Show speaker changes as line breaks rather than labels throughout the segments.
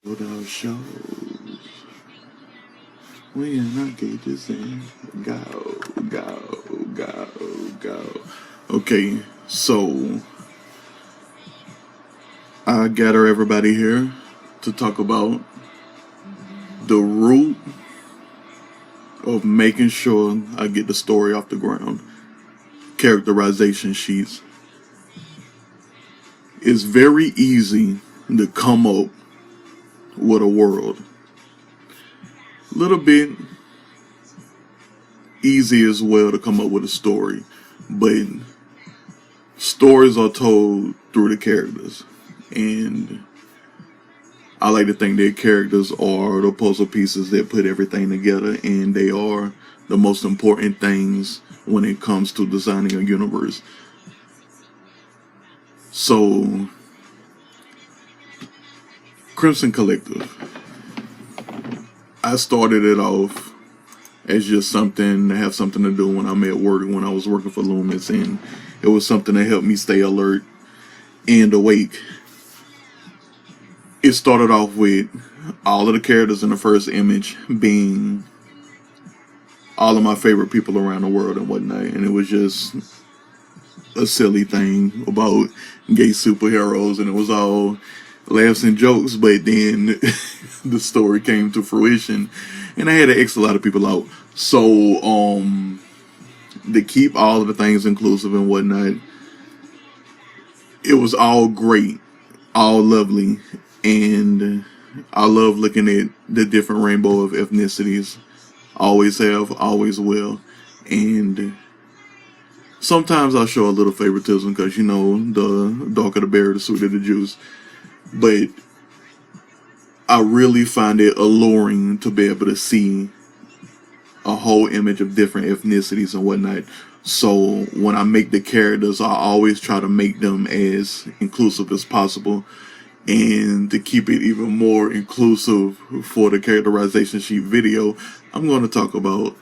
Without shows, when I get this in, go, go, go, go. Okay, so I gather everybody here to talk about the root of making sure I get the story off the ground. Characterization sheets. It's very easy to come up with a world. A little bit easy as well to come up with a story, but stories are told through the characters, and I like to think that characters are the puzzle pieces that put everything together, and they are the most important things when it comes to designing a universe. So, Crimson Collective, I started it off as just something to have something to do when I'm at work, when I was working for Loomis, and it was something that helped me stay alert and awake. It started off with all of the characters in the first image being all of my favorite people around the world and whatnot, and it was just a silly thing about gay superheroes, and it was all laughs and jokes, but then the story came to fruition and I had to X a lot of people out. So to keep all of the things inclusive and whatnot, it was all great, all lovely, and I love looking at the different rainbow of ethnicities. Always have, always will. And sometimes I'll show a little favoritism because, you know, the darker the berry, the sweeter the juice. But I really find it alluring to be able to see a whole image of different ethnicities and whatnot. So when I make the characters, I always try to make them as inclusive as possible. And to keep it even more inclusive for the characterization sheet video, I'm going to talk about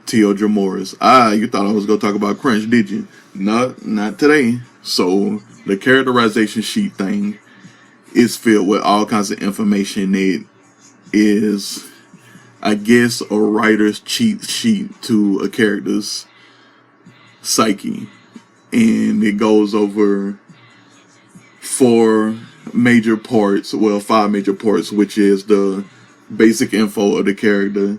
Teo Dramorus. You thought I was going to talk about Crunch, did you? Not today. So the characterization sheet thing is filled with all kinds of information that is, I guess, a writer's cheat sheet to a character's psyche. And it goes over five major parts, which is the basic info of the character,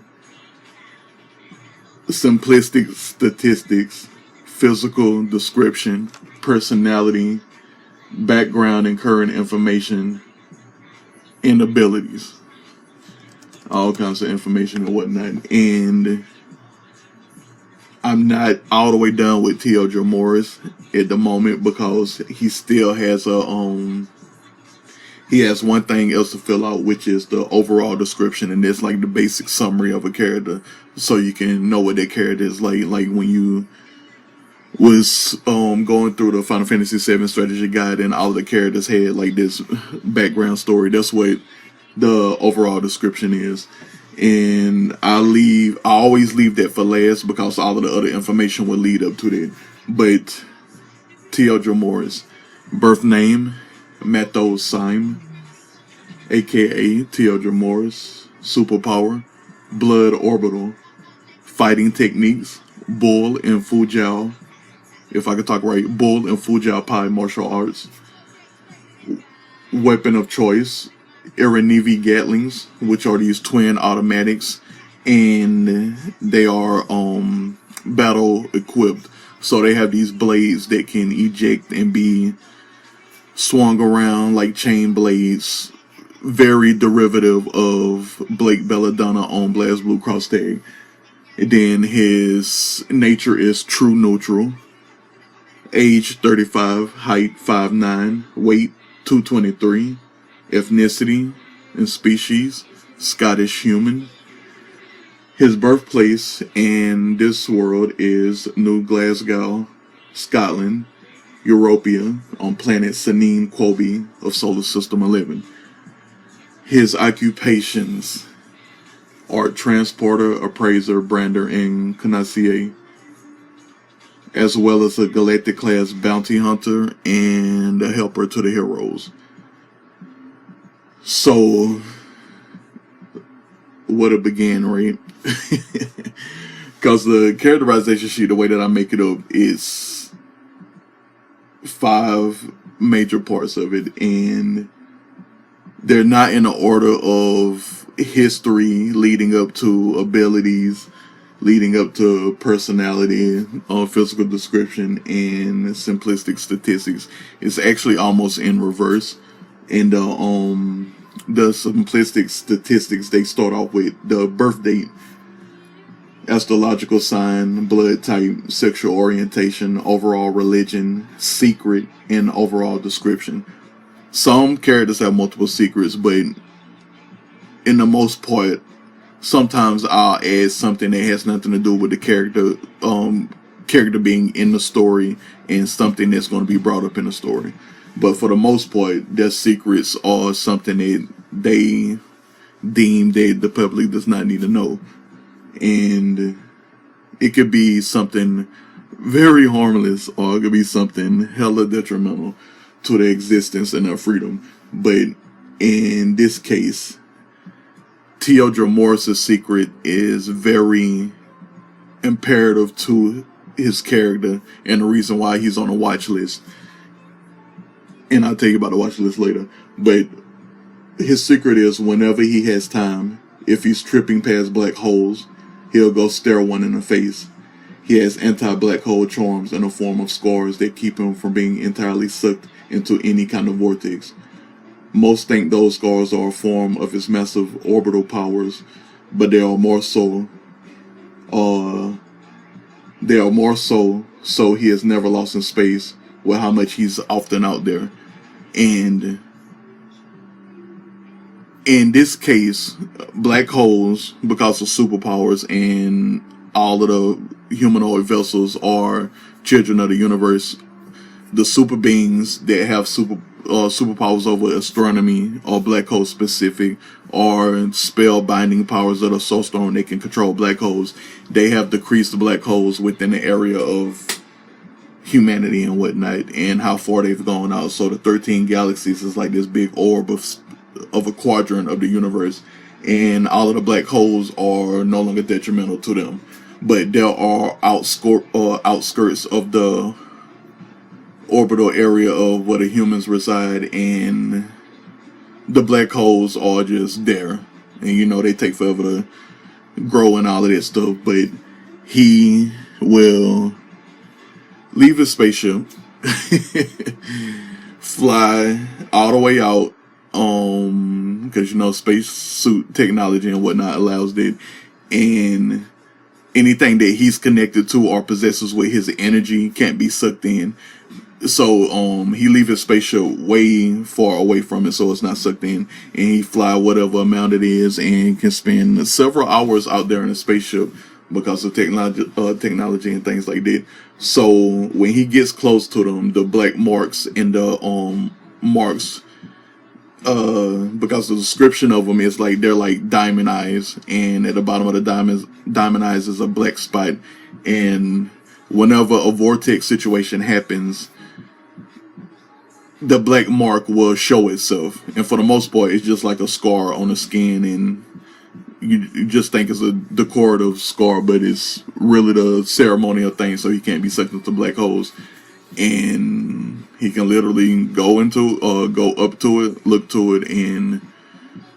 simplistic statistics, physical description, personality, background and current information, and abilities. All kinds of information and whatnot. And I'm not all the way done with Teo Dramorus at the moment because he still has he has one thing else to fill out, which is the overall description, and it's like the basic summary of a character, so you can know what that character is like. Like when you was going through the Final Fantasy VII strategy guide, and all of the characters had like this background story. That's what the overall description is. And I always leave that for last because all of the other information will lead up to that. But Teo Dramorus, birth name Mato Syme, aka Teo Dramorus. Superpower blood orbital. Fighting techniques bull and Fujao. If I could talk right, bull and Fujao Pai martial arts. Weapon of choice, Iranivi Gatlings, which are these twin automatics, and they are battle equipped. So they have these blades that can eject and be swung around like chain blades. Very derivative of Blake Belladonna on Blast Blue Cross Tag. And then his nature is true neutral. Age 35, height 5'9", weight 223, ethnicity and species Scottish human. His birthplace in this world is New Glasgow, Scotland, Europia, on planet Sanine Quobi of Solar System 11. His occupations: art transporter, appraiser, brander, and connoisseur, as well as a galactic class bounty hunter and a helper to the heroes. So where to begin, right? Because the characterization sheet, the way that I make it up, is 5 major parts of it, and they're not in the order of history leading up to abilities, leading up to personality, physical description, and simplistic statistics. It's actually almost in reverse. And the simplistic statistics, they start off with the birth date, astrological sign, blood type, sexual orientation, overall religion, secret, and overall description. Some characters have multiple secrets, but in the most part, sometimes I'll add something that has nothing to do with the character being in the story, and something that's going to be brought up in the story. But for the most part, their secrets are something that they deem that the public does not need to know. And it could be something very harmless, or it could be something hella detrimental to their existence and their freedom. But in this case, Teo Dramorus' secret is very imperative to his character and the reason why he's on a watch list. And I'll tell you about the watch list later. But his secret is, whenever he has time, if he's tripping past black holes, he'll go stare one in the face. He has anti-black hole charms in the form of scars that keep him from being entirely sucked into any kind of vortex. Most think those scars are a form of his massive orbital powers, but they are more so so he is never lost in space with how much he's often out there. And in this case, black holes, because of superpowers, and all of the humanoid vessels are children of the universe. The super beings that have superpowers over astronomy or black hole specific, or spell binding powers that are so strong they can control black holes, they have decreased black holes within the area of humanity and whatnot, and how far they've gone out. So the 13 galaxies is like this big orb of a quadrant of the universe, and all of the black holes are no longer detrimental to them. But there are outskirts of the orbital area of where the humans reside, and the black holes are just there. And you know, they take forever to grow and all of that stuff. But he will leave his spaceship, fly all the way out, because you know, spacesuit technology and whatnot allows that, and anything that he's connected to or possesses with his energy can't be sucked in. So he leave his spaceship way far away from it, so it's not sucked in, and he fly whatever amount it is, and can spend several hours out there in a spaceship because of technology and things like that. So when he gets close to them, the black marks and the marks, because the description of them is like they're like diamond eyes, and at the bottom of the diamond eyes is a black spot. And whenever a vortex situation happens, the black mark will show itself, and for the most part, it's just like a scar on the skin, and you just think it's a decorative scar, but it's really the ceremonial thing, so he can't be sucked into black holes. And he can literally go up to it, look to it, and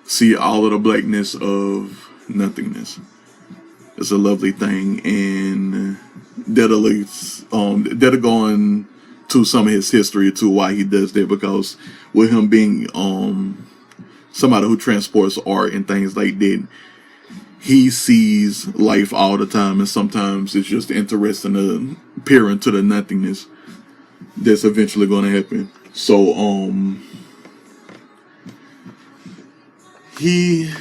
see all of the blackness of nothingness. It's a lovely thing, and that'll go on to some of his history to why he does that, because with him being somebody who transports art and things like that, he sees life all the time, and sometimes it's just interesting to peer into the nothingness that's eventually going to happen. So he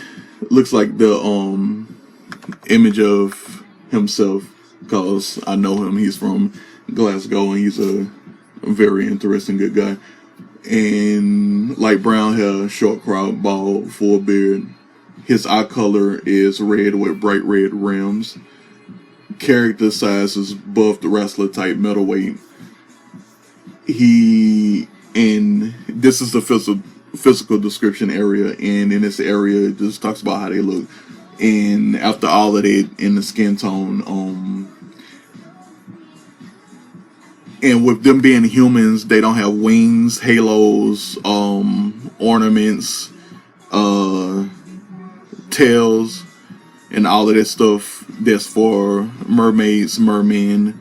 looks like the image of himself, because I know him. He's from Glasgow, and he's a very interesting good guy. And light brown hair, short crop, bald, full beard. His eye color is red with bright red rims. Character size is buffed wrestler type middleweight. And this is the physical description area, and in this area it just talks about how they look. And after all of that, in the skin tone, and with them being humans, they don't have wings, halos, ornaments, tails, and all of that stuff that's for mermaids, mermen,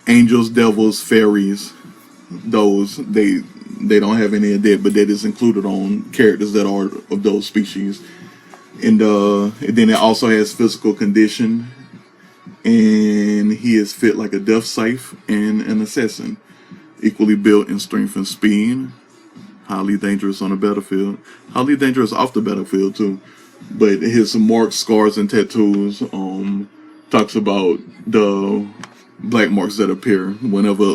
angels, devils, fairies. Those they don't have any of that, but that is included on characters that are of those species. And then it also has physical condition, and he is fit like a death scythe and an assassin, equally built in strength and speed, highly dangerous on the battlefield, highly dangerous off the battlefield too. But his marks, scars, and tattoos talks about the black marks that appear whenever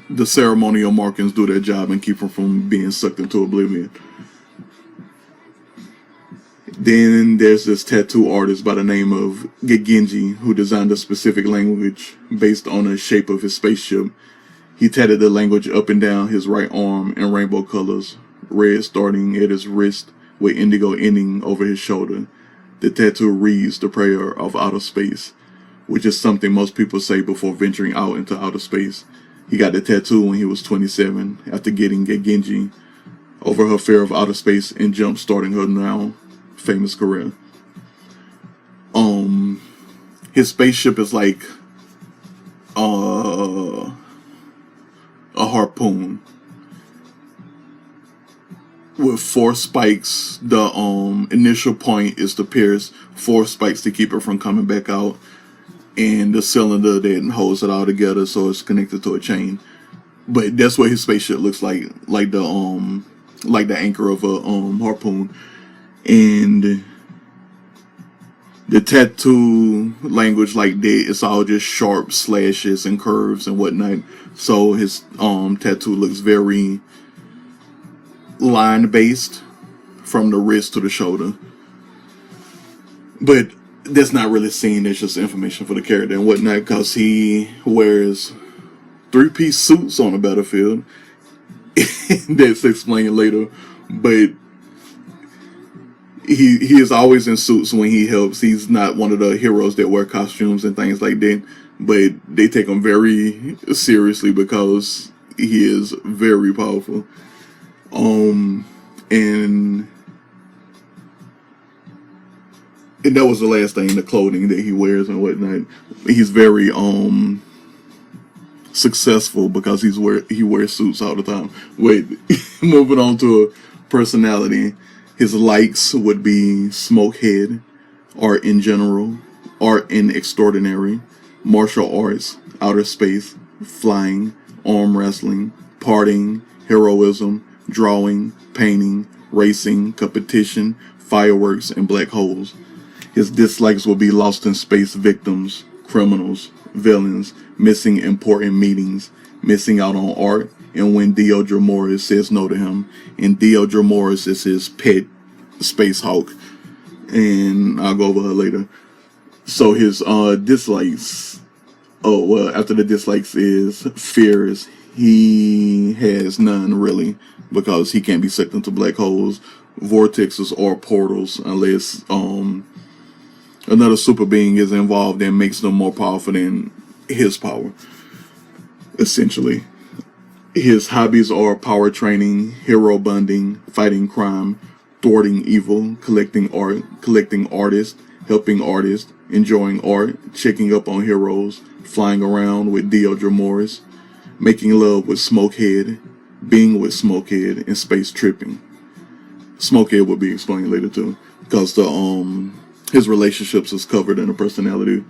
the ceremonial markings do their job and keep him from being sucked into oblivion. Then there's this tattoo artist by the name of Gegenji who designed a specific language based on the shape of his spaceship. He tatted the language up and down his right arm in rainbow colors, red starting at his wrist with indigo ending over his shoulder. The tattoo reads the prayer of outer space, which is something most people say before venturing out into outer space. He got the tattoo when he was 27 after getting Gegenji over her fear of outer space and jump-starting her now famous career. His spaceship is like a harpoon with 4 spikes. The initial point is to pierce 4 spikes to keep it from coming back out, and the cylinder that holds it all together so it's connected to a chain. But that's what his spaceship looks like the anchor of a harpoon. And the tattoo language like that, it's all just sharp slashes and curves and whatnot. So his tattoo looks very line based from the wrist to the shoulder. But that's not really seen, that's just information for the character and whatnot, because he wears 3-piece suits on the battlefield. That's explained later. But he is always in suits when he helps. He's not one of the heroes that wear costumes and things like that. But they take him very seriously because he is very powerful. And that was the last thing, the clothing that he wears and whatnot. He's very successful because he wears suits all the time. Wait, moving on to a personality. His likes would be Smokehead, art in general, art in extraordinary, martial arts, outer space, flying, arm wrestling, partying, heroism, drawing, painting, racing, competition, fireworks, and black holes. His dislikes will be lost in space victims, criminals, villains, missing important meetings, missing out on art, and when Teo Dramorus says no to him. And Teo Dramorus is his pet space hawk, and I'll go over her later. So his dislikes, after the dislikes is fears. He has none really, because he can't be sucked into black holes, vortexes, or portals unless another super being is involved and makes them more powerful than his power, essentially. His hobbies are power training, hero bonding, fighting crime, thwarting evil, collecting art, collecting artists, helping artists, enjoying art, checking up on heroes, flying around with Teo Dramorus, making love with Smokehead, being with Smokehead, and space tripping. Smokehead will be explained later too, because his relationships is covered in the personality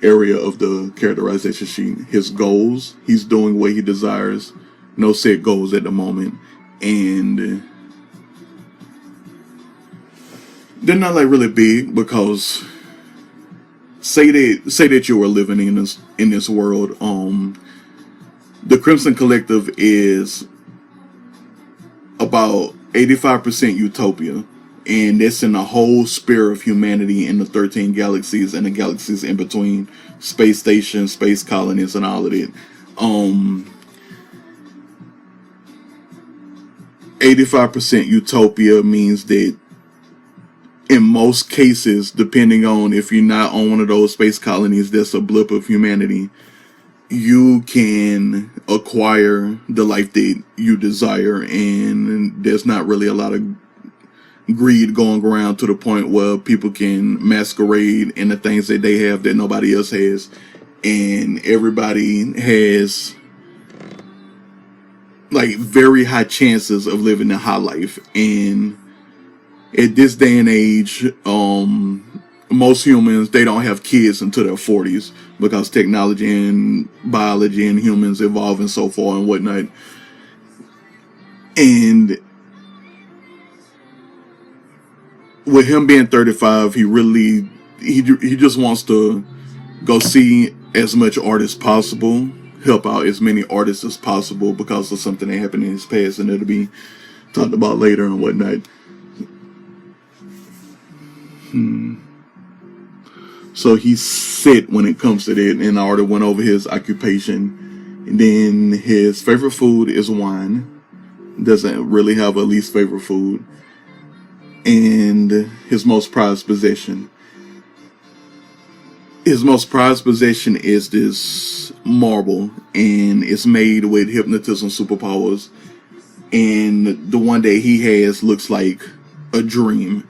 area of the characterization sheet. His goals, he's doing what he desires, no set goals at the moment, and they're not like really big, because say that you were living in this world. The Crimson Collective is about 85% utopia, and that's in the whole sphere of humanity in the 13 galaxies and the galaxies in between, space stations, space colonies, and all of it. 85% utopia means that in most cases, depending on if you're not on one of those space colonies that's a blip of humanity, you can acquire the life that you desire, and there's not really a lot of greed going around to the point where people can masquerade in the things that they have that nobody else has, and everybody has like very high chances of living a high life. And at this day and age, most humans, they don't have kids until their 40s because technology and biology and humans evolve and so forth and whatnot. And with him being 35, he just wants to go see as much art as possible, help out as many artists as possible because of something that happened in his past, and it'll be talked about later and whatnot. So he's set when it comes to that, and I already went over his occupation. And then his favorite food is wine. Doesn't really have a least favorite food. And his most prized possession. His most prized possession is this marble, and it's made with hypnotism superpowers. And the one that he has looks like a dream.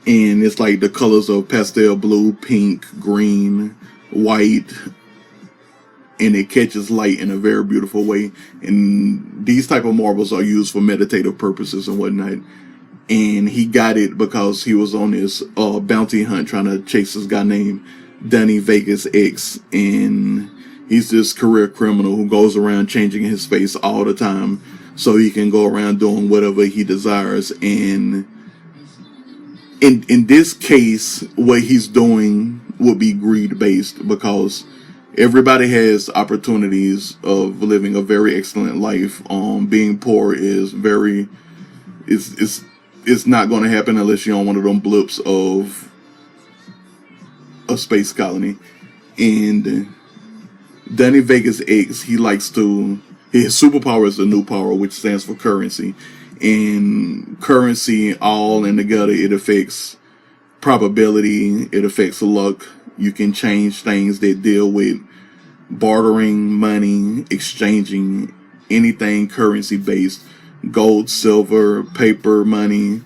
And it's like the colors of pastel blue, pink, green, white, and it catches light in a very beautiful way. And these type of marbles are used for meditative purposes and whatnot. And he got it because he was on this bounty hunt trying to chase this guy named Danny Vegas X, and he's this career criminal who goes around changing his face all the time so he can go around doing whatever he desires. And in this case, what he's doing would be greed based, because everybody has opportunities of living a very excellent life. Being poor is very, it's not going to happen unless you're on one of them blips of a space colony. And Danny Vegas X, his superpower is the new power, which stands for currency. And currency, all in together, it affects probability, it affects luck. You can change things that deal with bartering, money, exchanging, anything currency based, gold, silver, paper money,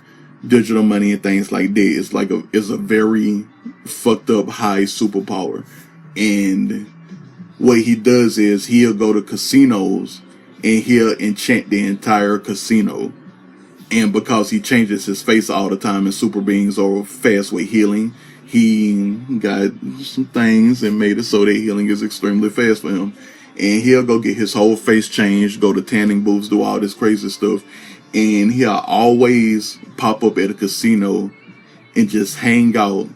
digital money, and things like that. It's a very fucked up high superpower. And what he does is he'll go to casinos and he'll enchant the entire casino. And because he changes his face all the time and super beings are fast with healing, he got some things and made it so that healing is extremely fast for him. And he'll go get his whole face changed, go to tanning booths, do all this crazy stuff. And he'll always pop up at a casino and just hang out.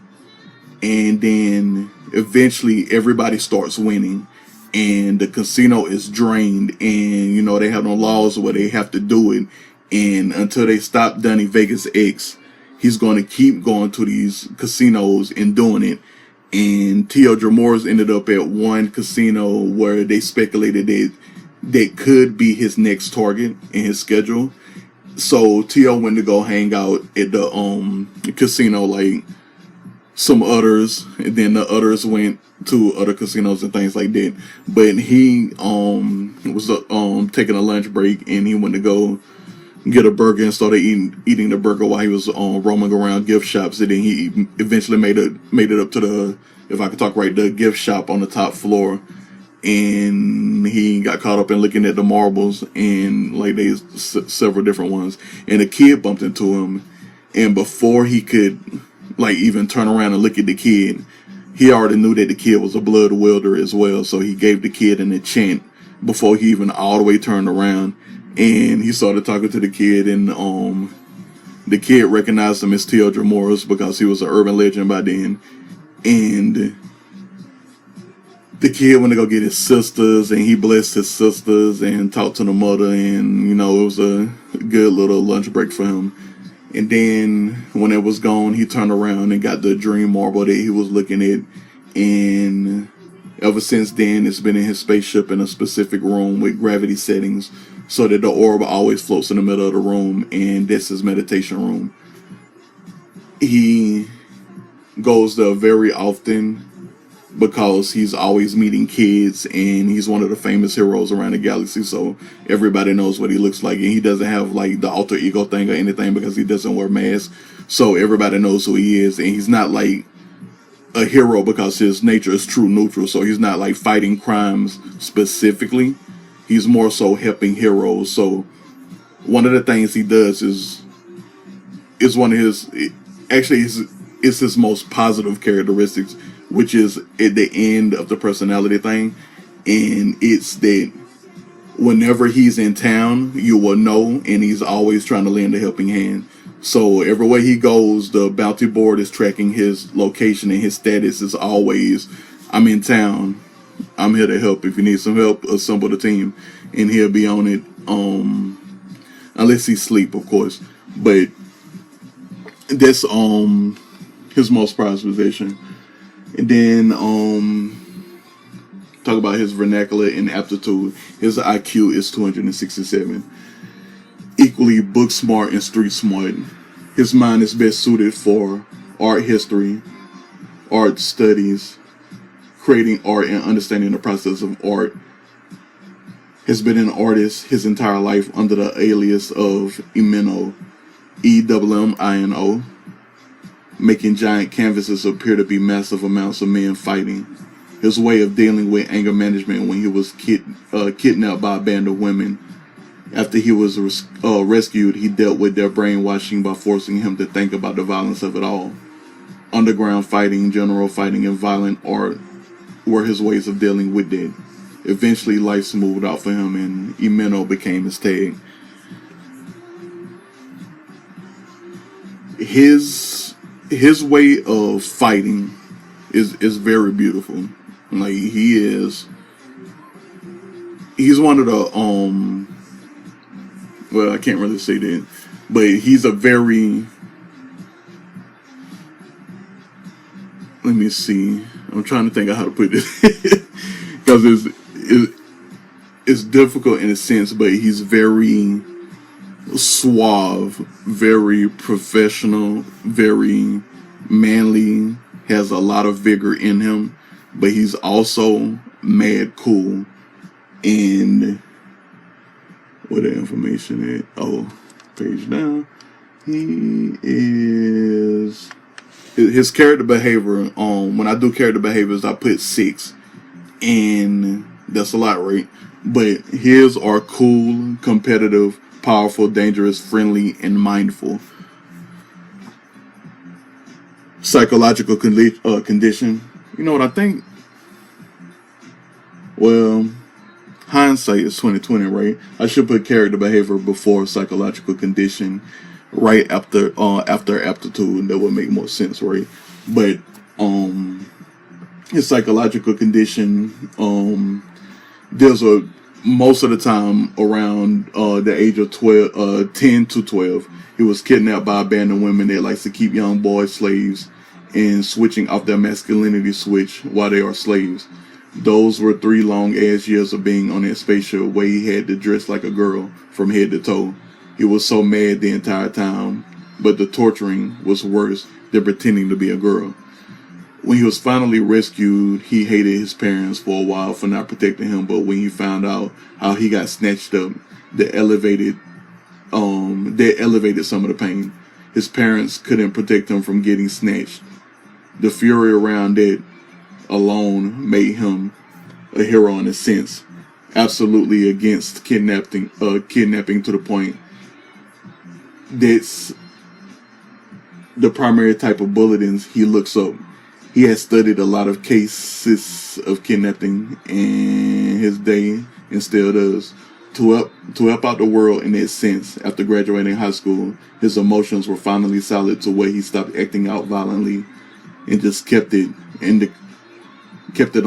And then eventually everybody starts winning. And the casino is drained. And, they have no laws where they have to do it. And until they stop Danny Vegas X, he's going to keep going to these casinos and doing it. And Teo Dramorus ended up at one casino where they speculated that could be his next target in his schedule. So Teo went to go hang out at the casino like some others, and then the others went to other casinos and things like that. But he was taking a lunch break, and he went to go get a burger and started eating the burger while he was roaming around gift shops. And then he eventually made it up to the gift shop on the top floor. And he got caught up in looking at the marbles, and like there's several different ones. And a kid bumped into him, and before he could like even turn around and look at the kid, he already knew that the kid was a blood wielder as well. So he gave the kid an enchant before he even all the way turned around. And he started talking to the kid, and the kid recognized him as Teo Dramorus because he was an urban legend by then. And the kid went to go get his sisters, and he blessed his sisters and talked to the mother, and it was a good little lunch break for him. And then when it was gone, he turned around and got the dream marble that he was looking at. And ever since then, it's been in his spaceship in a specific room with gravity settings, so that the orb always floats in the middle of the room, and that's his meditation room. He goes there very often because he's always meeting kids, and he's one of the famous heroes around the galaxy, so everybody knows what he looks like. And he doesn't have like the alter ego thing or anything because he doesn't wear masks, so everybody knows who he is. And he's not like a hero because his nature is true neutral, so he's not like fighting crimes specifically. He's more so helping heroes. So one of the things he does is one of his, actually it's his most positive characteristics, which is at the end of the personality thing. And it's that whenever he's in town, you will know, and he's always trying to lend a helping hand. So everywhere he goes, the bounty board is tracking his location, and his status is always, I'm in town, I'm here to help. If you need some help, assemble the team. And he'll be on it, unless he's asleep, of course. But that's his most prized possession. And then talk about his vernacular and aptitude. His IQ is 267. Equally book smart and street smart. His mind is best suited for art history, art studies, creating art and understanding the process of art. Has been an artist his entire life under the alias of Emino, EMMINO, making giant canvases appear to be massive amounts of men fighting. His way of dealing with anger management when he was kidnapped by a band of women. After he was rescued, he dealt with their brainwashing by forcing him to think about the violence of it all. Underground fighting, general fighting, and violent art were his ways of dealing with it. Eventually, life smoothed out for him, and Emino became his tag. His way of fighting is very beautiful. Like, he's one of the well, I can't really say that, but he's a very, let me see, I'm trying to think of how to put this because it's difficult in a sense, but he's very suave, very professional, very manly, has a lot of vigor in him, but he's also mad cool. And where the information at? Oh, page down. He is, his character behavior, when I do character behaviors, I put 6, and that's a lot, right? But his are cool, competitive, powerful, dangerous, friendly, and mindful. Psychological condition. You know what I think? Well, hindsight is 2020, right? I should put character behavior before psychological condition, right after aptitude. That would make more sense, right? But his psychological condition deals with, most of the time, around the age of 10 to 12. He was kidnapped by a band of women that likes to keep young boys slaves and switching off their masculinity switch while they are slaves. Those were 3 long-ass years of being on that spaceship where he had to dress like a girl from head to toe. He was so mad the entire time, but the torturing was worse than pretending to be a girl. When he was finally rescued, he hated his parents for a while for not protecting him, but when he found out how he got snatched up, that elevated some of the pain. His parents couldn't protect him from getting snatched. The fury around it alone made him a hero in a sense. Absolutely against kidnapping to the point that's the primary type of bulletins he looks up. He has studied a lot of cases of kidnapping in his day and still does. To help out the world in that sense, after graduating high school, his emotions were finally solid to where he stopped acting out violently and just kept it on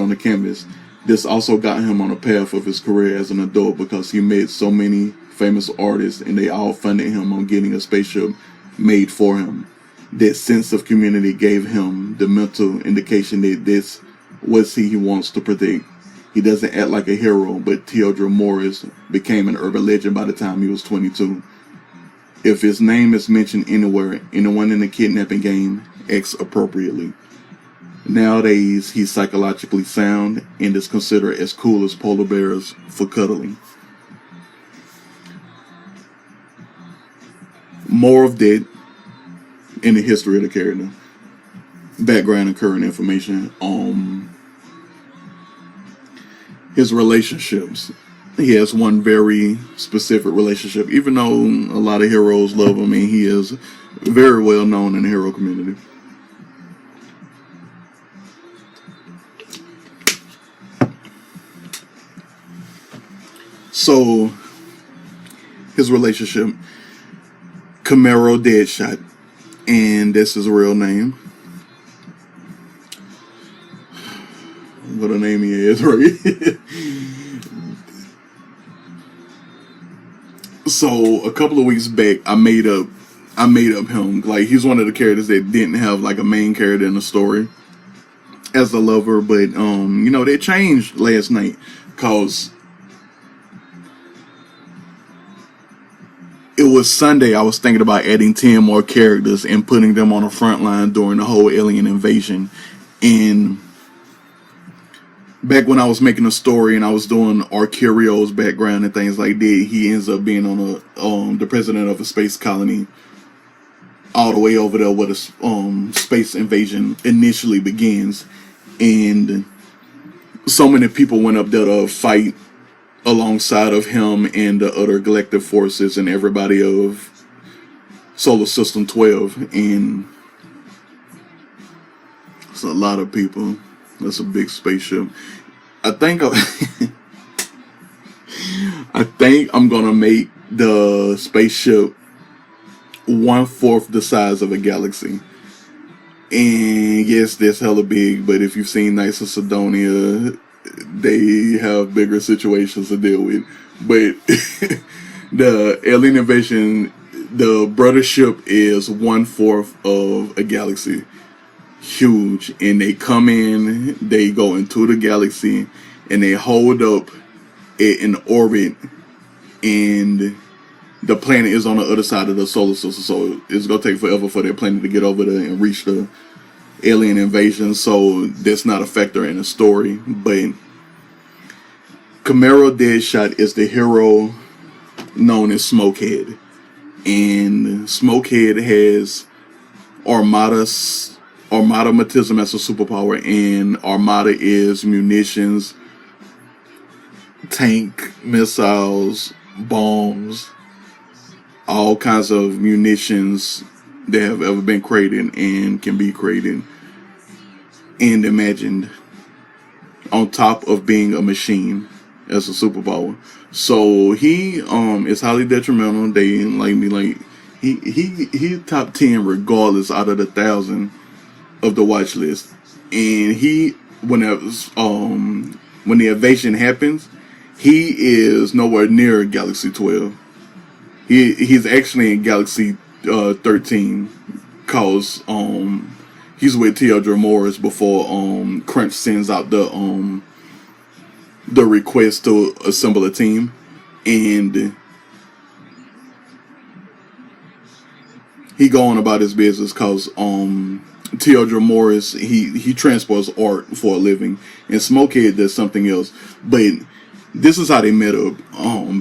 the canvas. This also got him on a path of his career as an adult because he met so many famous artists and they all funded him on getting a spaceship made for him. That sense of community gave him the mental indication that this was he wants to protect. He doesn't act like a hero, but Teo Dramorus became an urban legend by the time he was 22. If his name is mentioned anywhere, anyone in the kidnapping game acts appropriately. Nowadays, he's psychologically sound and is considered as cool as polar bears for cuddling. More of that in the history of the character. Background and current information. His relationships. He has one very specific relationship. Even though a lot of heroes love him, and he is very well known in the hero community. So, his relationship, Camaro Deadshot, and that's his real name. What a name he is, right? So, a couple of weeks back, I made up him. Like, he's one of the characters that didn't have, like, a main character in the story as a lover, but, you know, they changed last night, cause it was Sunday. I was thinking about adding 10 more characters and putting them on the front line during the whole alien invasion. And back when I was making a story and I was doing Arcurio's background and things like that, he ends up being on the president of a space colony all the way over there where the space invasion initially begins. And so many people went up there to fight alongside of him and the other galactic forces and everybody of Solar System 12, and it's a lot of people. That's a big spaceship. I think I'm gonna make the spaceship 1/4 the size of a galaxy. And yes, that's hella big, but if you've seen Knights of Sidonia, they have bigger situations to deal with. But the alien invasion, the brothership is 1/4 of a galaxy. Huge. And they come in, they go into the galaxy, and they hold up in orbit, and the planet is on the other side of the solar system, so it's gonna take forever for their planet to get over there and reach the alien invasion, so that's not a factor in the story. But Camaro Deadshot is the hero known as Smokehead, and Smokehead has Armada-matism as a superpower, and Armada is munitions, tank, missiles, bombs, all kinds of munitions that have ever been created and can be created and imagined, on top of being a machine as a superpower. So he is highly detrimental. They like me, like he top 10 regardless out of the 1,000 of the watch list. And when the invasion happens, he is nowhere near Galaxy 12. He's actually in Galaxy 13, cause he's with Teo Dramorus before Crunch sends out the request to assemble a team. And he going about his business cause Teo Dramorus, he transports art for a living, and Smokehead does something else. But this is how they met up.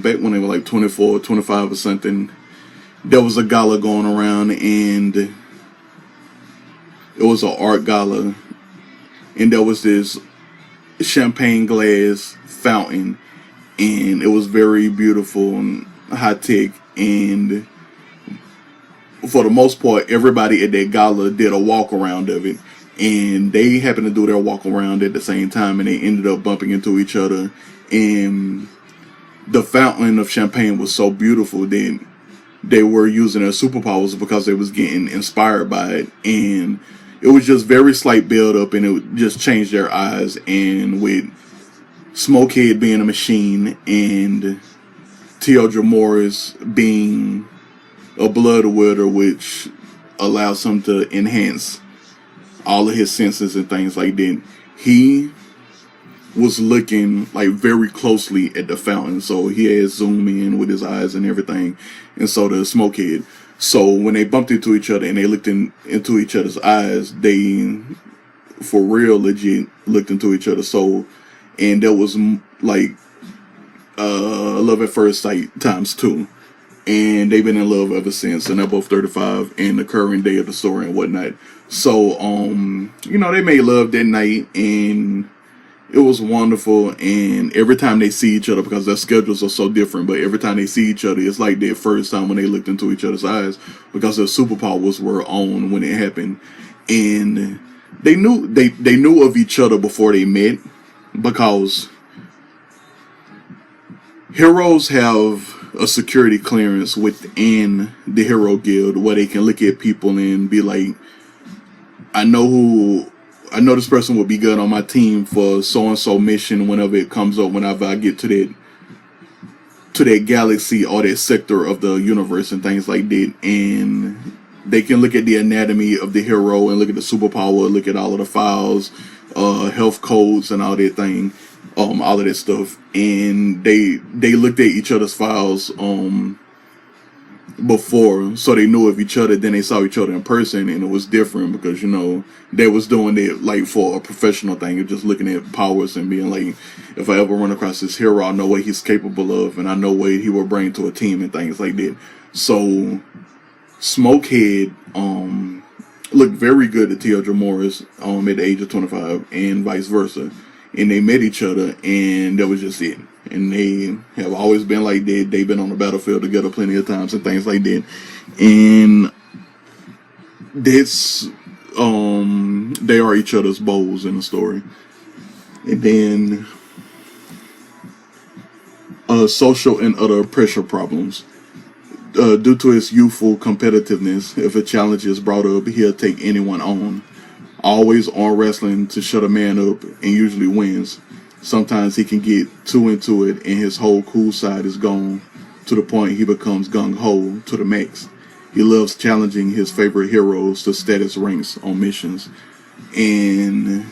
Back when they were like 24, 25 or something, there was a gala going around, and it was an art gala, and there was this champagne glass fountain, and it was very beautiful and high tech, and for the most part, everybody at that gala did a walk around of it, and they happened to do their walk around at the same time, and they ended up bumping into each other. And the fountain of champagne was so beautiful that they were using their superpowers because they was getting inspired by it. And it was just very slight build up, and it just changed their eyes. And with Smokehead being a machine and Teo Dramorus being a blood wielder, which allows him to enhance all of his senses and things like that, he was looking like very closely at the fountain, so he had zoom in with his eyes and everything, and so the Smokehead. So when they bumped into each other and they looked into each other's eyes, they for real legit looked into each other's soul, and that was like love at first sight times two. And they've been in love ever since, and they're both 35 and the current day of the story and whatnot. So they made love that night, and it was wonderful. And every time they see each other, because their schedules are so different, but every time they see each other, it's like their first time when they looked into each other's eyes, because their superpowers were on when it happened. And they knew of each other before they met, because heroes have a security clearance within the Hero Guild where they can look at people and be like, I know this person will be good on my team for so and so mission whenever it comes up, whenever I get to that galaxy or that sector of the universe and things like that. And they can look at the anatomy of the hero and look at the superpower, look at all of the files, health codes and all that thing. All of that stuff, and they looked at each other's files before, so they knew of each other. Then they saw each other in person, and it was different because they was doing it like for a professional thing, of just looking at powers and being like, if I ever run across this hero, I know what he's capable of, and I know what he will bring to a team and things like that. So Smokehead looked very good at Teo Dramorus at the age of 25, and vice versa. And they met each other, and that was just it. And they have always been like that. They've been on the battlefield together plenty of times and things like that. And that's they are each other's bows in the story. And then social and other pressure problems. Due to his youthful competitiveness, if a challenge is brought up, he'll take anyone on. Always on wrestling to shut a man up, and usually wins. Sometimes he can get too into it and his whole cool side is gone, to the point he becomes gung-ho to the max. He loves challenging his favorite heroes to status ranks on missions. And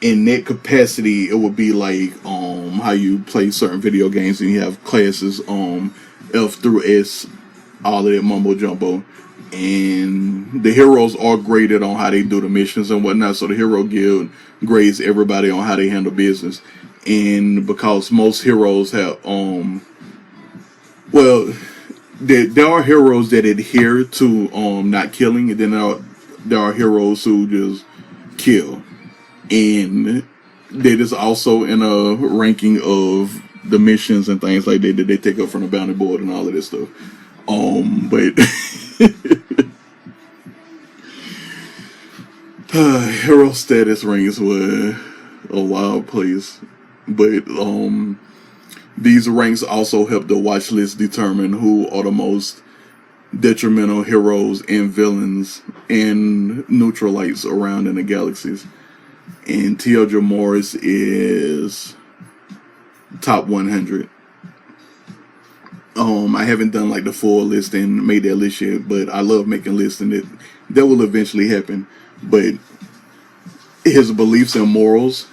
in that capacity, it would be like how you play certain video games and you have classes F through S, all of that mumbo jumbo. And the heroes are graded on how they do the missions and whatnot. So the Hero Guild grades everybody on how they handle business. And because most heroes have there are heroes that adhere to not killing, and then there are heroes who just kill. And that is also in a ranking of the missions and things like that they take up from the bounty board and all of this stuff. But hero status rings were a wild place. But these ranks also help the watch list determine who are the most detrimental heroes and villains and neutralites around in the galaxies. And Teo Dramorus is top 100. I haven't done like the full list and made that list yet, but I love making lists, and that will eventually happen. But his beliefs and morals,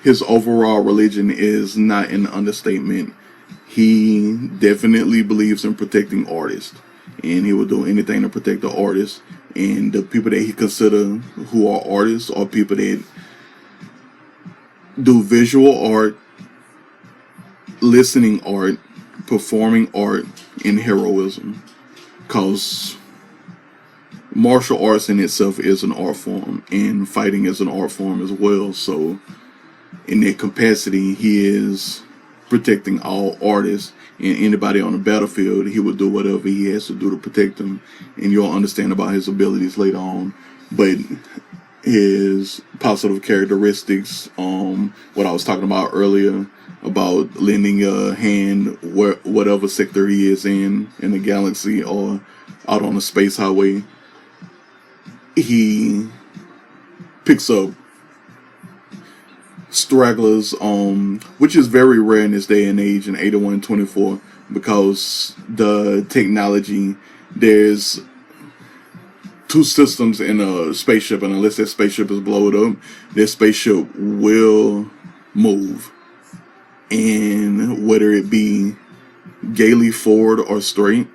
his overall religion is not an understatement. He definitely believes in protecting artists, and he will do anything to protect the artists. And the people that he consider who are artists are people that do visual art, listening art, performing art, and heroism. Because martial arts in itself is an art form, and fighting is an art form as well. So in that capacity, he is protecting all artists, and anybody on the battlefield, he will do whatever he has to do to protect them. And you'll understand about his abilities later on. But his positive characteristics, what I was talking about earlier, about lending a hand whatever sector he is in the galaxy or out on the space highway, he picks up stragglers, which is very rare in this day and age in 8124, because the technology, there's two systems in a spaceship, and unless that spaceship is blown up, that spaceship will move. And whether it be gaily forward or straight,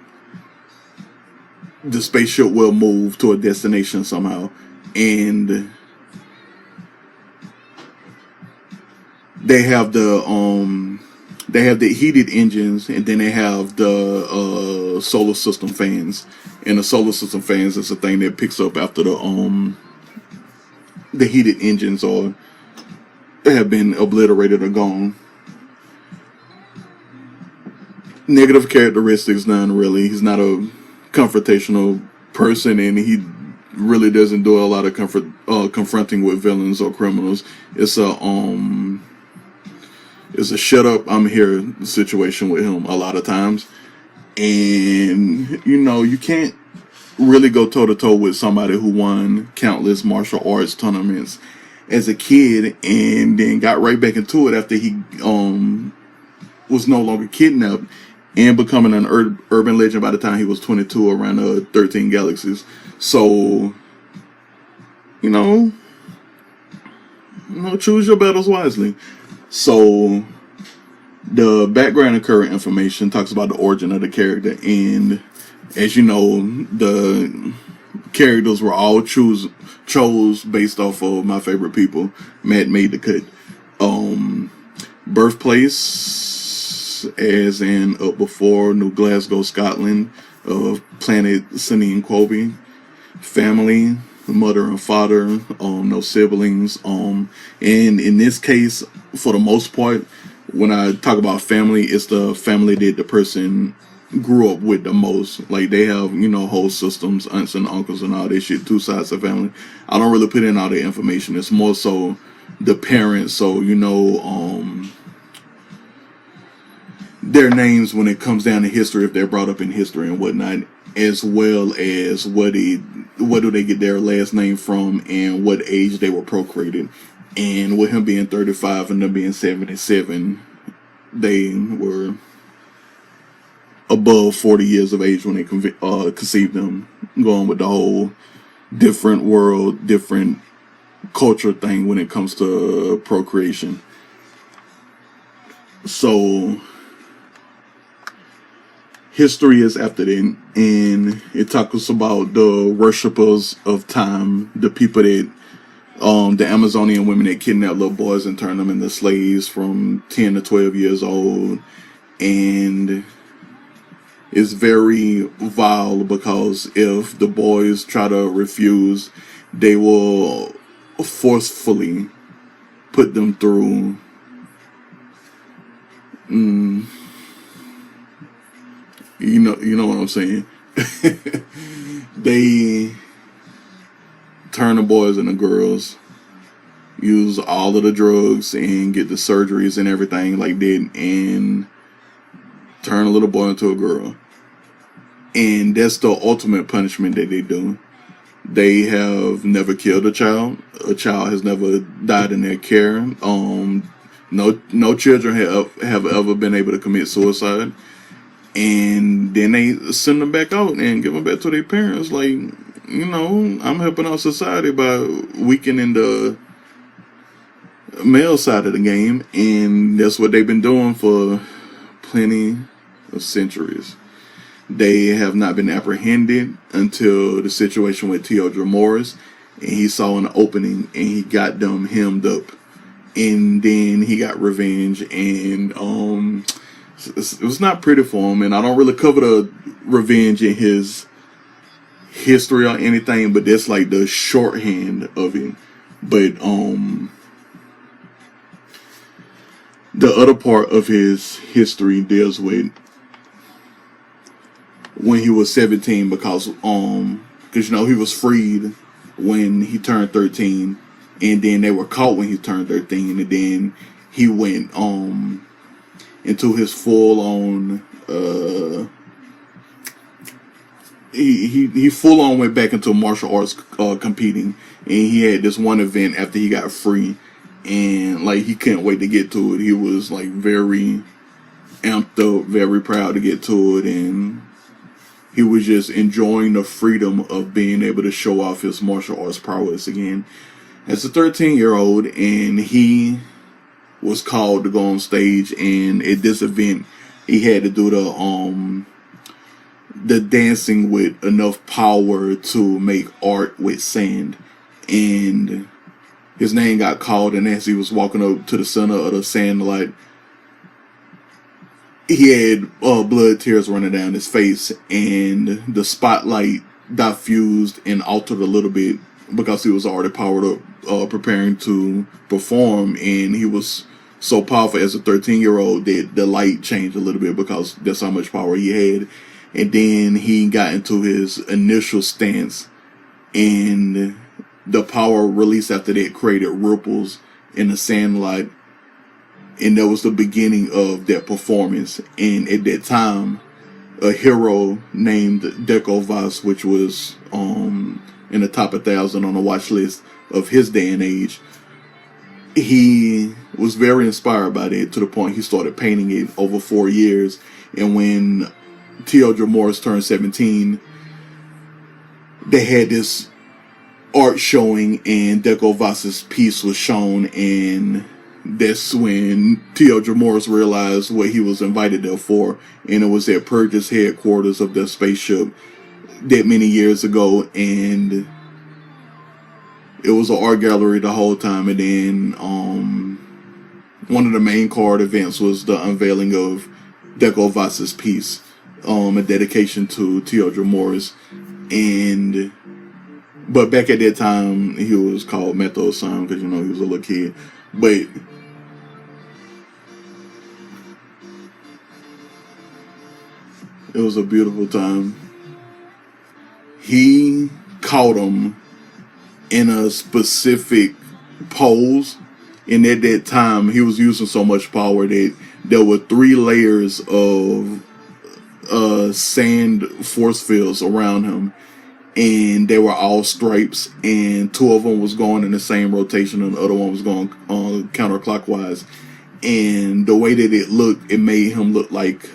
the spaceship will move to a destination somehow. And they have the heated engines, and then they have the solar system fans. And the solar system fans is the thing that picks up after the heated engines or have been obliterated or gone. Negative characteristics, none really. He's not a confrontational person, and he really doesn't do a lot of confronting with villains or criminals. It's a shut up, I'm here situation with him a lot of times. And you can't really go toe to toe with somebody who won countless martial arts tournaments as a kid and then got right back into it after he was no longer kidnapped and becoming an urban legend by the time he was 22 around 13 galaxies. So, choose your battles wisely. So, the background and current information talks about the origin of the character, and as you know, the characters were all chose based off of my favorite people. Matt made the cut. Birthplace, as in Up Before, New Glasgow, Scotland, planet Sunny and Kobe. Family, mother and father, no siblings. And in this case, for the most part, when I talk about family, it's the family that the person grew up with the most. Like, they have, whole systems, aunts and uncles and all that shit, two sides of family. I don't really put in all the information. It's more so the parents, so, their names when it comes down to history, if they're brought up in history and whatnot, as well as what do they get their last name from and what age they were procreated. And with him being 35 and them being 77, they were above 40 years of age when they conceived them, going with the whole different world, different culture thing when it comes to procreation. So, history is after that, and it talks about the worshippers of time, the people that the Amazonian women that kidnap little boys and turn them into slaves from 10 to 12 years old. And it's very vile because if the boys try to refuse, they will forcefully put them through you know what I'm saying. They turn the boys into girls, use all of the drugs and get the surgeries and everything like that, and turn a little boy into a girl. And that's the ultimate punishment that they do. They have never killed a child. A child has never died in their care. No children have ever been able to commit suicide. And then they send them back out and give them back to their parents. Like, I'm helping out society by weakening the male side of the game. And that's what they've been doing for plenty of centuries. They have not been apprehended until the situation with Teo Dramorus, and he saw an opening and he got them hemmed up, and then he got revenge, and it was not pretty for him. And I don't really cover the revenge in his history or anything, but that's like the shorthand of it. But the other part of his history deals with when he was 17, because he was freed when he turned 13, and then they were caught when he turned 13, and then he went into his full on he full on went back into martial arts competing, and he had this one event after he got free, and like he couldn't wait to get to it. He was like very amped up, very proud to get to it, and he was just enjoying the freedom of being able to show off his martial arts prowess again as a 13-year-old, and he was called to go on stage, and at this event he had to do the dancing with enough power to make art with sand, and his name got called, and as he was walking up to the center of the sand light, he had blood tears running down his face, and the spotlight diffused and altered a little bit because he was already powered up, preparing to perform, and he was so powerful as a 13-year-old that the light changed a little bit because that's how much power he had. And then he got into his initial stance, and the power released after that created ripples in the sandlight, and that was the beginning of that performance. And at that time, a hero named Deco, which was in the top 1,000 on the watch list of his day and age, he was very inspired by that to the point he started painting it over 4 years. And when Teo Dramorus turned 17, they had this art showing, and Deco piece was shown, and that's when Teo Dramorus realized what he was invited there for, and it was at Purge's headquarters of their spaceship that many years ago, and it was an art gallery the whole time. And then one of the main card events was the unveiling of Deco piece, a dedication to Teo Dramorus. But back at that time, he was called Metho-san because, he was a little kid. But it was a beautiful time. He caught him in a specific pose, and at that time, he was using so much power that there were 3 layers of sand force fields around him, and they were all stripes, and 2 of them was going in the same rotation and the other one was going counterclockwise. And the way that it looked, it made him look like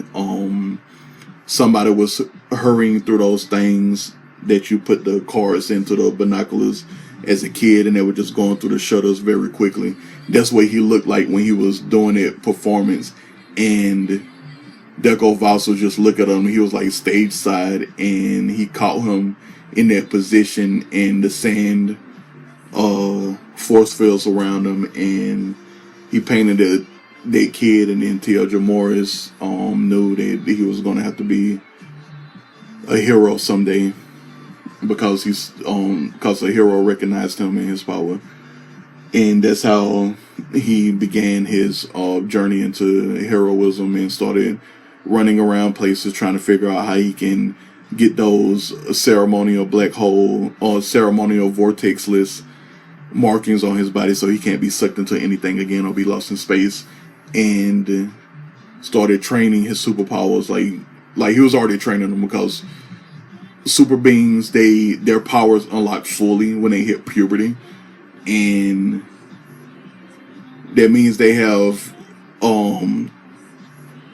somebody was hurrying through those things that you put the cards into, the binoculars, as a kid, and they were just going through the shutters very quickly. That's what he looked like when he was doing that performance. And Deco Vaso just looked at him. He was like stage side, and he caught him in that position, and the sand force fields around him, and he painted that kid. And then Teo Dramorus knew that he was going to have to be a hero someday, because a hero recognized him and his power. And that's how he began his journey into heroism, and started running around places trying to figure out how he can get those ceremonial black hole or ceremonial vortex-less markings on his body so he can't be sucked into anything again or be lost in space. And started training his superpowers like he was already training them, because super beings, their powers unlock fully when they hit puberty, and that means they have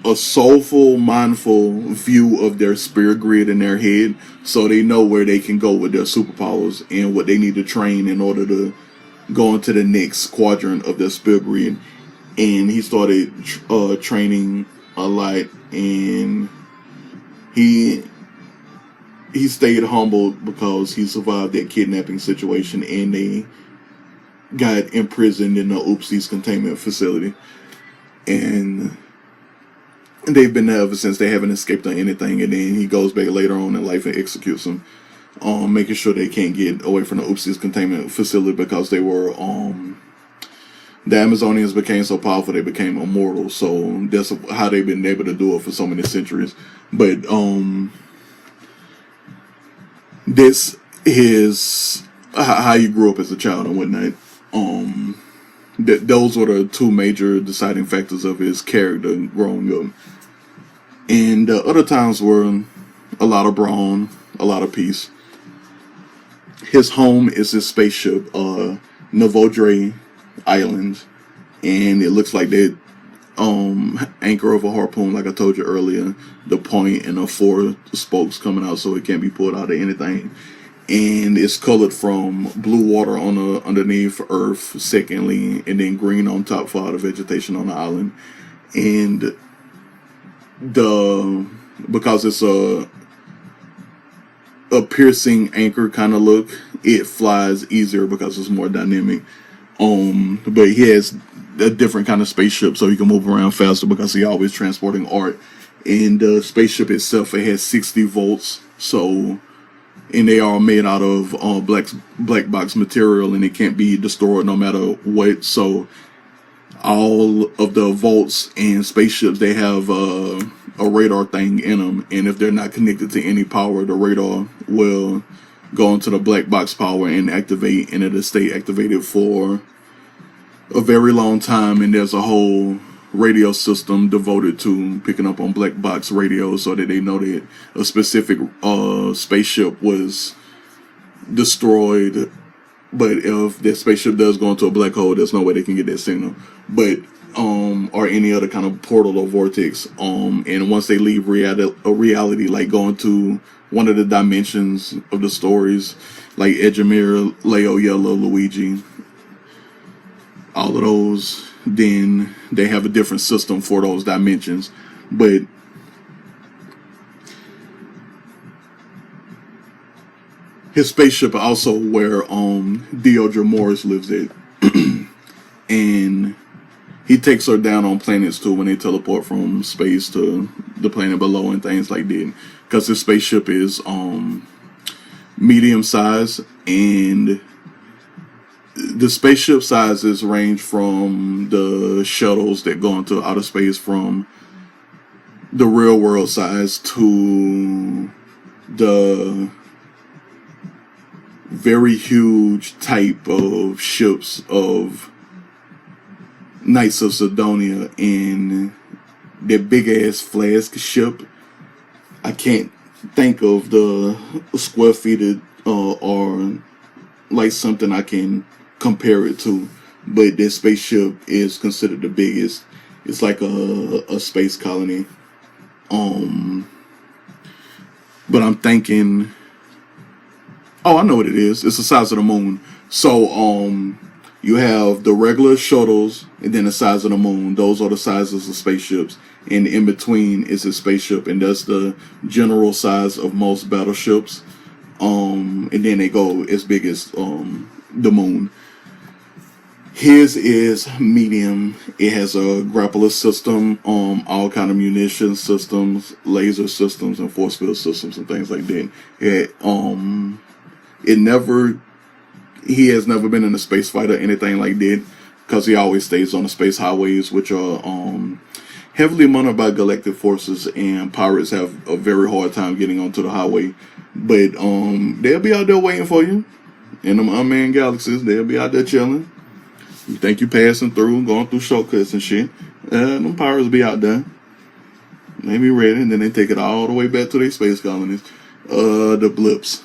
a soulful, mindful view of their spirit grid in their head, so they know where they can go with their superpowers and what they need to train in order to go into the next quadrant of their spirit grid. And he started training a lot, and he stayed humbled because he survived that kidnapping situation, and they got imprisoned in the Oopsies containment facility. And they've been there ever since. They haven't escaped or anything. And then he goes back later on in life and executes them, making sure they can't get away from the Oopsies containment facility, because they were the Amazonians became so powerful they became immortal. So that's how they've been able to do it for so many centuries. But this is how you grew up as a child and whatnot. Those were the 2 major deciding factors of his character growing up. And the other times were a lot of brawn, a lot of peace. His home is his spaceship, Novodre Island, and it looks like that anchor of a harpoon, like I told you earlier, the point and the 4 spokes coming out so it can't be pulled out of anything. And it's colored from blue water on the underneath earth, secondly, and then green on top for all the vegetation on the island. And because it's a piercing anchor kind of look, it flies easier because it's more dynamic. But he has a different kind of spaceship, so he can move around faster because he's always transporting art. And the spaceship itself, it has 60 volts, and they are made out of black box material, and it can't be destroyed no matter what. So all of the volts and spaceships, they have a radar thing in them, and if they're not connected to any power, the radar will go into the black box power and activate, and it'll stay activated for a very long time. And there's a whole radio system devoted to picking up on black box radios so that they know that a specific spaceship was destroyed. But if that spaceship does go into a black hole, there's no way they can get that signal. But or any other kind of portal or vortex. And once they leave reality, like going to one of the dimensions of the stories, like Edgemere, Leo, Yellow, Luigi, all of those, then they have a different system for those dimensions. But his spaceship also where Teo Dramorus lives at. And he takes her down on planets too when they teleport from space to the planet below and things like that. Because his spaceship is medium size, and the spaceship sizes range from the shuttles that go into outer space from the real world size to the very huge type of ships of Knights of Sidonia, and their big ass flask ship. I can't think of the square feet or like something I can compare it to, but this spaceship is considered the biggest. It's like a space colony. But I'm thinking, oh, I know what it is. It's the size of the moon. So you have the regular shuttles, and then the size of the moon. Those are the sizes of spaceships. And in between is a spaceship, and that's the general size of most battleships. And then they go as big as the moon. His is medium. It has a grappler system, all kind of munition systems, laser systems, and force field systems, and things like that. He has never been in a space fight or anything like that, because he always stays on the space highways, which are heavily monitored by galactic forces, and pirates have a very hard time getting onto the highway. But they'll be out there waiting for you in them unmanned galaxies. They'll be out there chilling. You think you passing through, going through shortcuts and shit. Them pirates be out there. They be ready, and then they take it all the way back to their space colonies. The blips.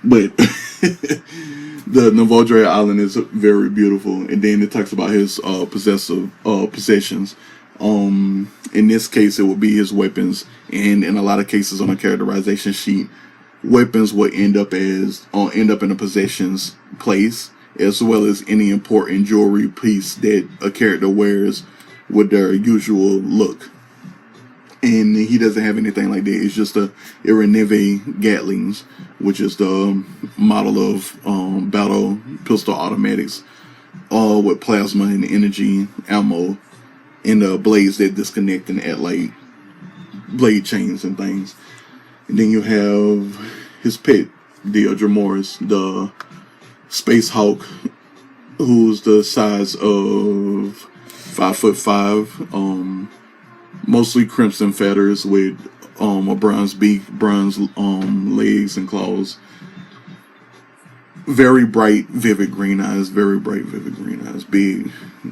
But the Novodre Island is very beautiful, and then it talks about his possessions. In this case, it would be his weapons, and in a lot of cases on a characterization sheet, weapons would end up in a possessions place, as well as any important jewelry piece that a character wears with their usual look. And he doesn't have anything like that. It's just a Ireneve Gatlings, which is the model of battle pistol automatics, with plasma and energy ammo, and the blades that disconnect and add like blade chains and things. And then you have his pet, Teo Dramorus, the Space Hawk, who's the size of 5'5", mostly crimson feathers with a bronze beak, bronze legs and claws. Very bright, vivid green eyes. Big,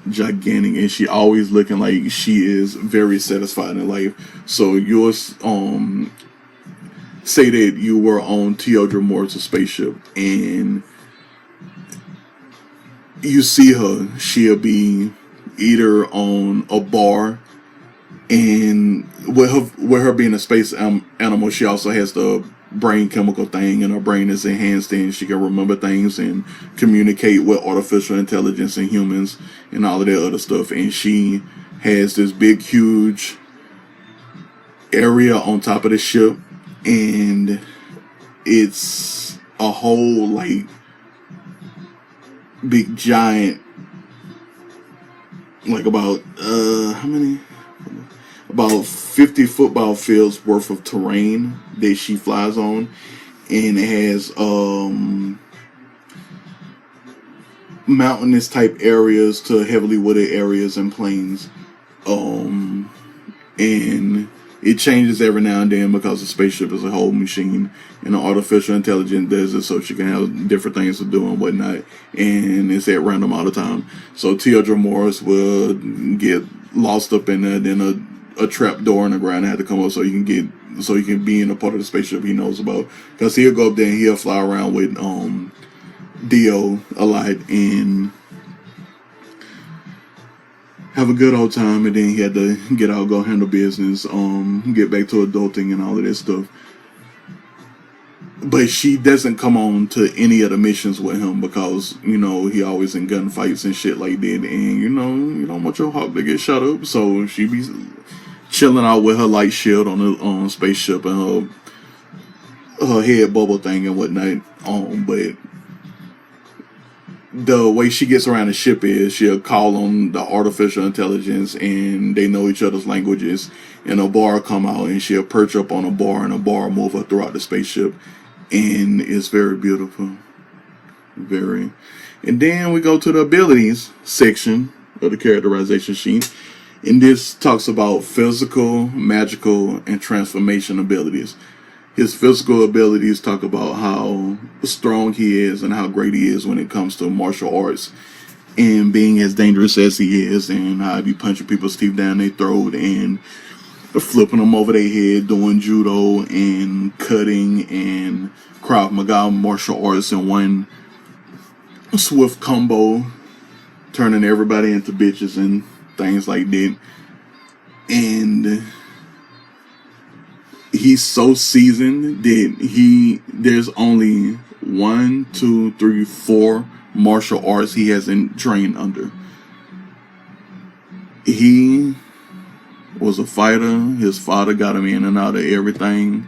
gigantic, and she always looking like she is very satisfied in life. So you'll say that you were on Teo Dramorus' spaceship, and you see her, she'll be either on a bar And with her being a space animal, she also has the brain chemical thing, and her brain is enhanced, and she can remember things and communicate with artificial intelligence and humans and all of that other stuff. And she has this big, huge area on top of the ship, and it's a whole like big giant, like about how many, about 50 football fields worth of terrain that she flies on, and it has mountainous type areas to heavily wooded areas and plains, and it changes every now and then because the spaceship is a whole machine, and the artificial intelligence does it so she can have different things to do and whatnot, and it's at random all the time. So Teo Dramorus will get lost up in there, then a trap door in the ground had to come up so he can be in a part of the spaceship he knows about, because he'll go up there and he'll fly around with Dio a lot and have a good old time, and then he had to get out, go handle business, get back to adulting and all of that stuff. But she doesn't come on to any of the missions with him because, he always in gunfights and shit like that, and you don't want your hawk to get shot up, so she be chilling out with her light shield on the spaceship and her head bubble thing and whatnot. But the way she gets around the ship is she'll call on the artificial intelligence, and they know each other's languages, and a bar come out and she'll perch up on a bar, and a bar move her throughout the spaceship, and it's very beautiful. Very. And then we go to the abilities section of the characterization sheet, and this talks about physical, magical, and transformation abilities. His physical abilities talk about how strong he is and how great he is when it comes to martial arts and being as dangerous as he is, and how he be punching people's teeth down their throat and flipping them over their head, doing judo and cutting and Krav Maga martial arts in one swift combo, turning everybody into bitches and things like that. And he's so seasoned that there's only 1, 2, 3, 4 martial arts he hasn't trained under. He was a fighter. His father got him in and out of everything.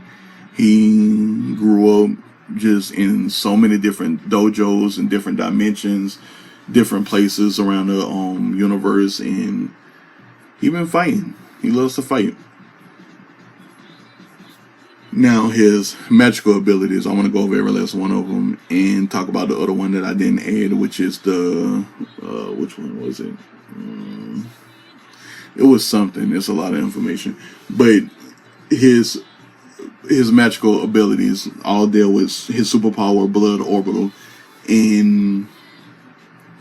He grew up just in so many different dojos and different dimensions, different places around the universe, and he been fighting. He loves to fight. Now, his magical abilities, I want to go over every last one of them and talk about the other one that I didn't add, which is the, which one was it? It was something. It's a lot of information. But his magical abilities all deal with his superpower, Blood Orbital. And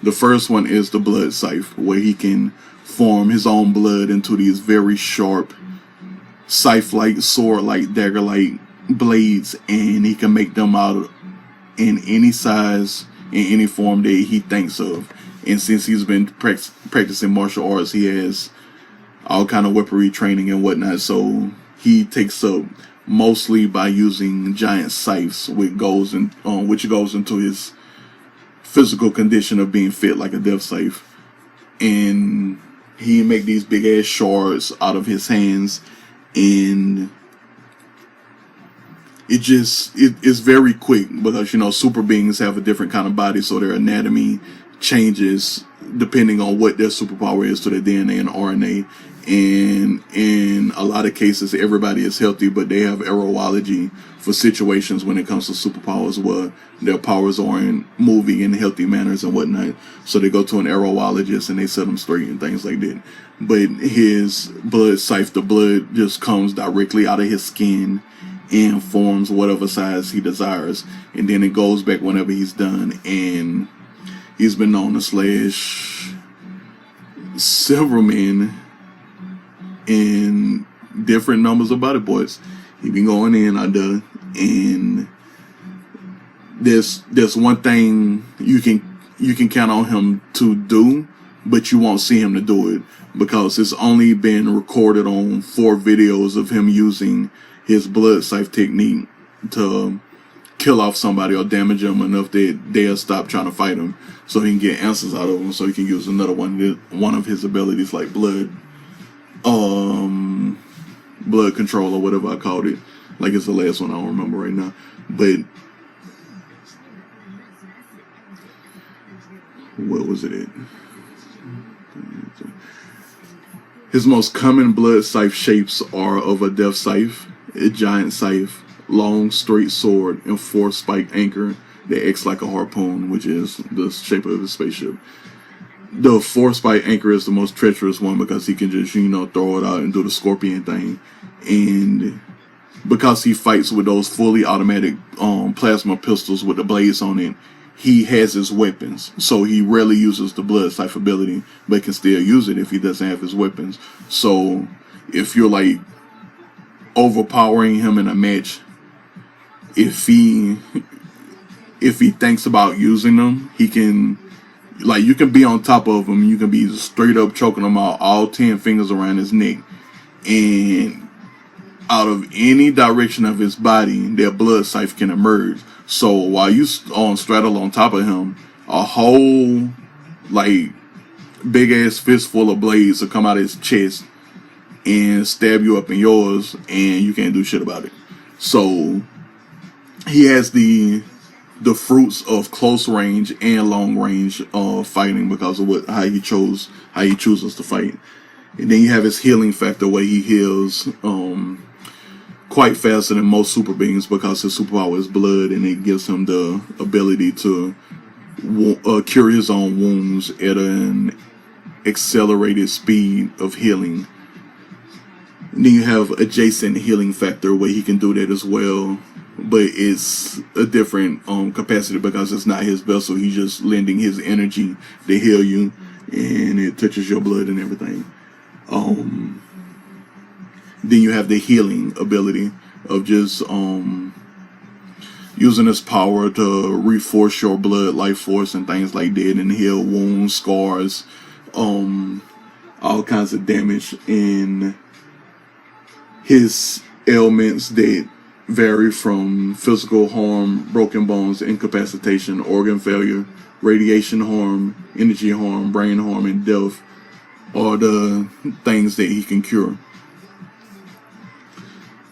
the first one is the Blood Scythe, where he can form his own blood into these very sharp, scythe-like, sword-like, dagger-like blades, and he can make them out in any size, in any form that he thinks of. And since he's been practicing martial arts, he has all kind of weaponry training and whatnot, so he takes up mostly by using giant scythes, which goes into his physical condition of being fit like a death scythe. And he make these big ass shards out of his hands, and it's very quick because super beings have a different kind of body, so their anatomy changes depending on what their superpower is to their DNA and RNA. And in a lot of cases, everybody is healthy, but they have aerology for situations when it comes to superpowers where their powers aren't moving in healthy manners and whatnot. So they go to an aerologist and they set them straight and things like that. But his blood scythe, the blood just comes directly out of his skin and forms whatever size he desires. And then it goes back whenever he's done. And he's been known to slash several men in different numbers of body parts. He been going in out there, and there's one thing you can count on him to do but you won't see him to do it because it's only been recorded on 4 videos of him using his blood scythe technique to kill off somebody or damage them enough that they'll stop trying to fight him, so he can get answers out of them, so he can use another one of his abilities like blood control or whatever I called it. Like it's the last one, I don't remember right now. But what was it at? His most common blood scythe shapes are of a death scythe, a giant scythe, long straight sword, and 4-spiked anchor that acts like a harpoon, which is the shape of his spaceship. The 4-spiked anchor is the most treacherous one because he can just, throw it out and do the scorpion thing. And because he fights with those fully automatic plasma pistols with the blades on it, he has his weapons. So he rarely uses the blood scythe ability, but can still use it if he doesn't have his weapons. So if you're like overpowering him in a match, if he thinks about using them, he can, like, you can be on top of him, you can be straight up choking him out, all 10 fingers around his neck, and out of any direction of his body, their blood scythe can emerge. So while you straddle on top of him, a whole like big ass fistful of blades will come out of his chest and stab you up in yours, and you can't do shit about it. So he has the fruits of close range and long range fighting because of how he chooses to fight. And then you have his healing factor, where he heals quite faster than most super beings because his superpower is blood, and it gives him the ability to cure his own wounds at an accelerated speed of healing. And then you have adjacent healing factor, where he can do that as well, but it's a different capacity because it's not his vessel. He's just lending his energy to heal you, and it touches your blood and everything. Then you have the healing ability of just using his power to reinforce your blood life force and things like that, and heal wounds, scars, all kinds of damage. And his ailments that vary from physical harm, broken bones, incapacitation, organ failure, radiation harm, energy harm, brain harm, and death are the things that he can cure.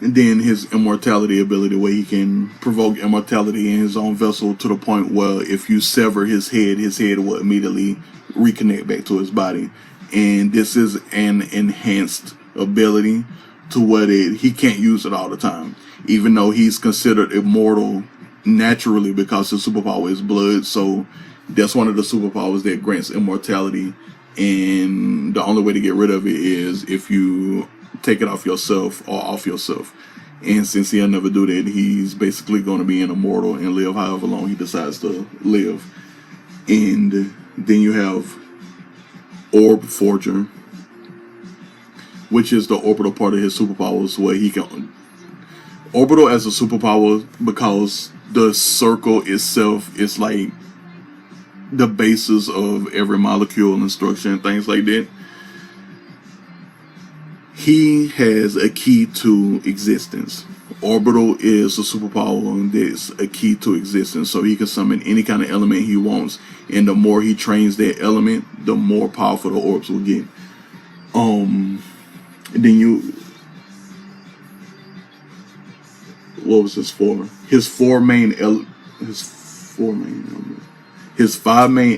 And then his immortality ability, where he can provoke immortality in his own vessel to the point where if you sever his head will immediately reconnect back to his body. And this is an enhanced ability to what he can't use it all the time, even though he's considered immortal naturally because his superpower is blood. So that's one of the superpowers that grants immortality, and the only way to get rid of it is if you take it off yourself or off yourself. And since he'll never do that, he's basically going to be an immortal and live however long he decides to live. And then you have Orb Forger, which is the orbital part of his superpowers, where he can orbital as a superpower because the circle itself is like the basis of every molecule and structure and things like that. He has a key to existence. Orbital is a superpower that's a key to existence, so he can summon any kind of element he wants, and the more he trains that element, the more powerful the orbs will get. Then what was his four? His five main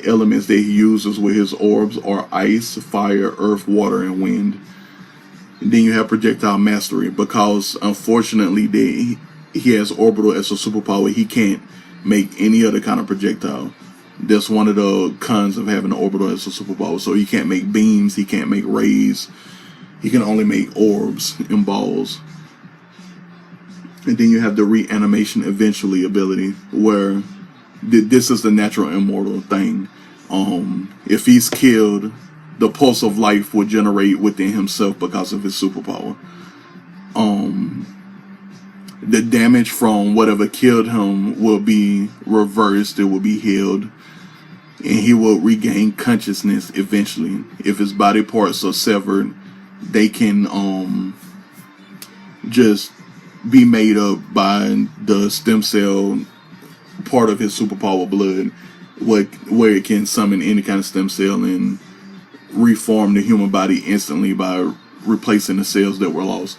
elements that he uses with his orbs are ice, fire, earth, water, and wind. And then you have projectile mastery, because unfortunately he has orbital as a superpower. He can't make any other kind of projectile. That's one of the cons of having an orbital as a superpower. So he can't make beams, he can't make rays. He can only make orbs and balls. And then you have the reanimation eventually ability, where this is the natural immortal thing. If he's killed, the pulse of life will generate within himself because of his superpower. The damage from whatever killed him will be reversed. It will be healed. and he will regain consciousness eventually. If his body parts are severed, they can just be made up by the stem cell part of his superpower blood, where it can summon any kind of stem cell and reform the human body instantly by replacing the cells that were lost.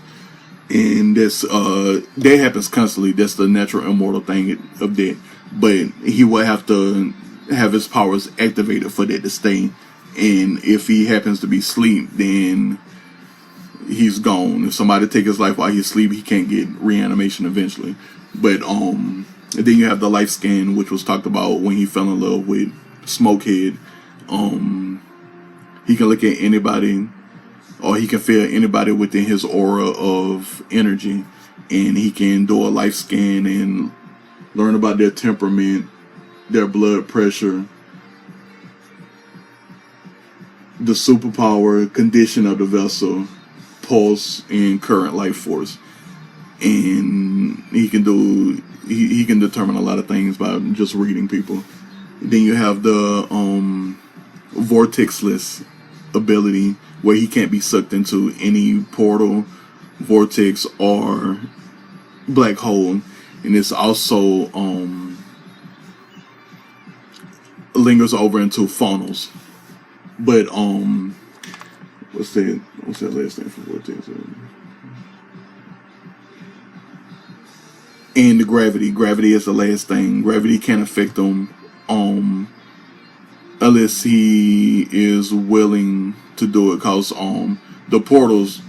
And that happens constantly. That's the natural immortal thing of that. But he will have to have his powers activated for that to stay. And if he happens to be asleep, then he's gone. If somebody take his life while he's asleep, he can't get reanimation eventually. But then you have the life scan, which was talked about when he fell in love with Smokehead. He can look at anybody, or he can feel anybody within his aura of energy, and he can do a life scan and learn about their temperament, their blood pressure, the superpower, condition of the vessel, pulse, and current life force. And he can determine a lot of things by just reading people. Then you have the vortexless ability, where he can't be sucked into any portal, vortex, or black hole. And it's also lingers over into funnels. But what's that last name for vortex? And the gravity is the last thing. Gravity can't affect him unless he is willing to do it, cause the portals,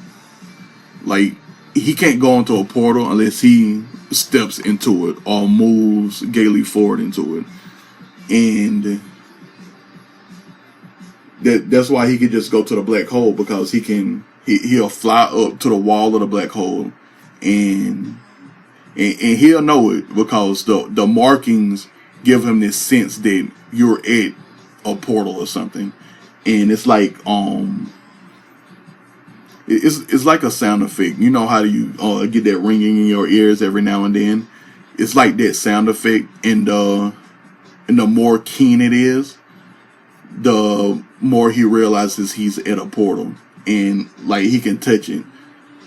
like, he can't go into a portal unless he steps into it or moves gaily forward into it. And that's why he could just go to the black hole, because he'll fly up to the wall of the black hole, and he'll know it, because the markings give him this sense that you're at a portal or something. And it's like it's like a sound effect. You know how you get that ringing in your ears every now and then? It's like that sound effect, and the more keen it is, the more he realizes he's at a portal, and like he can touch it.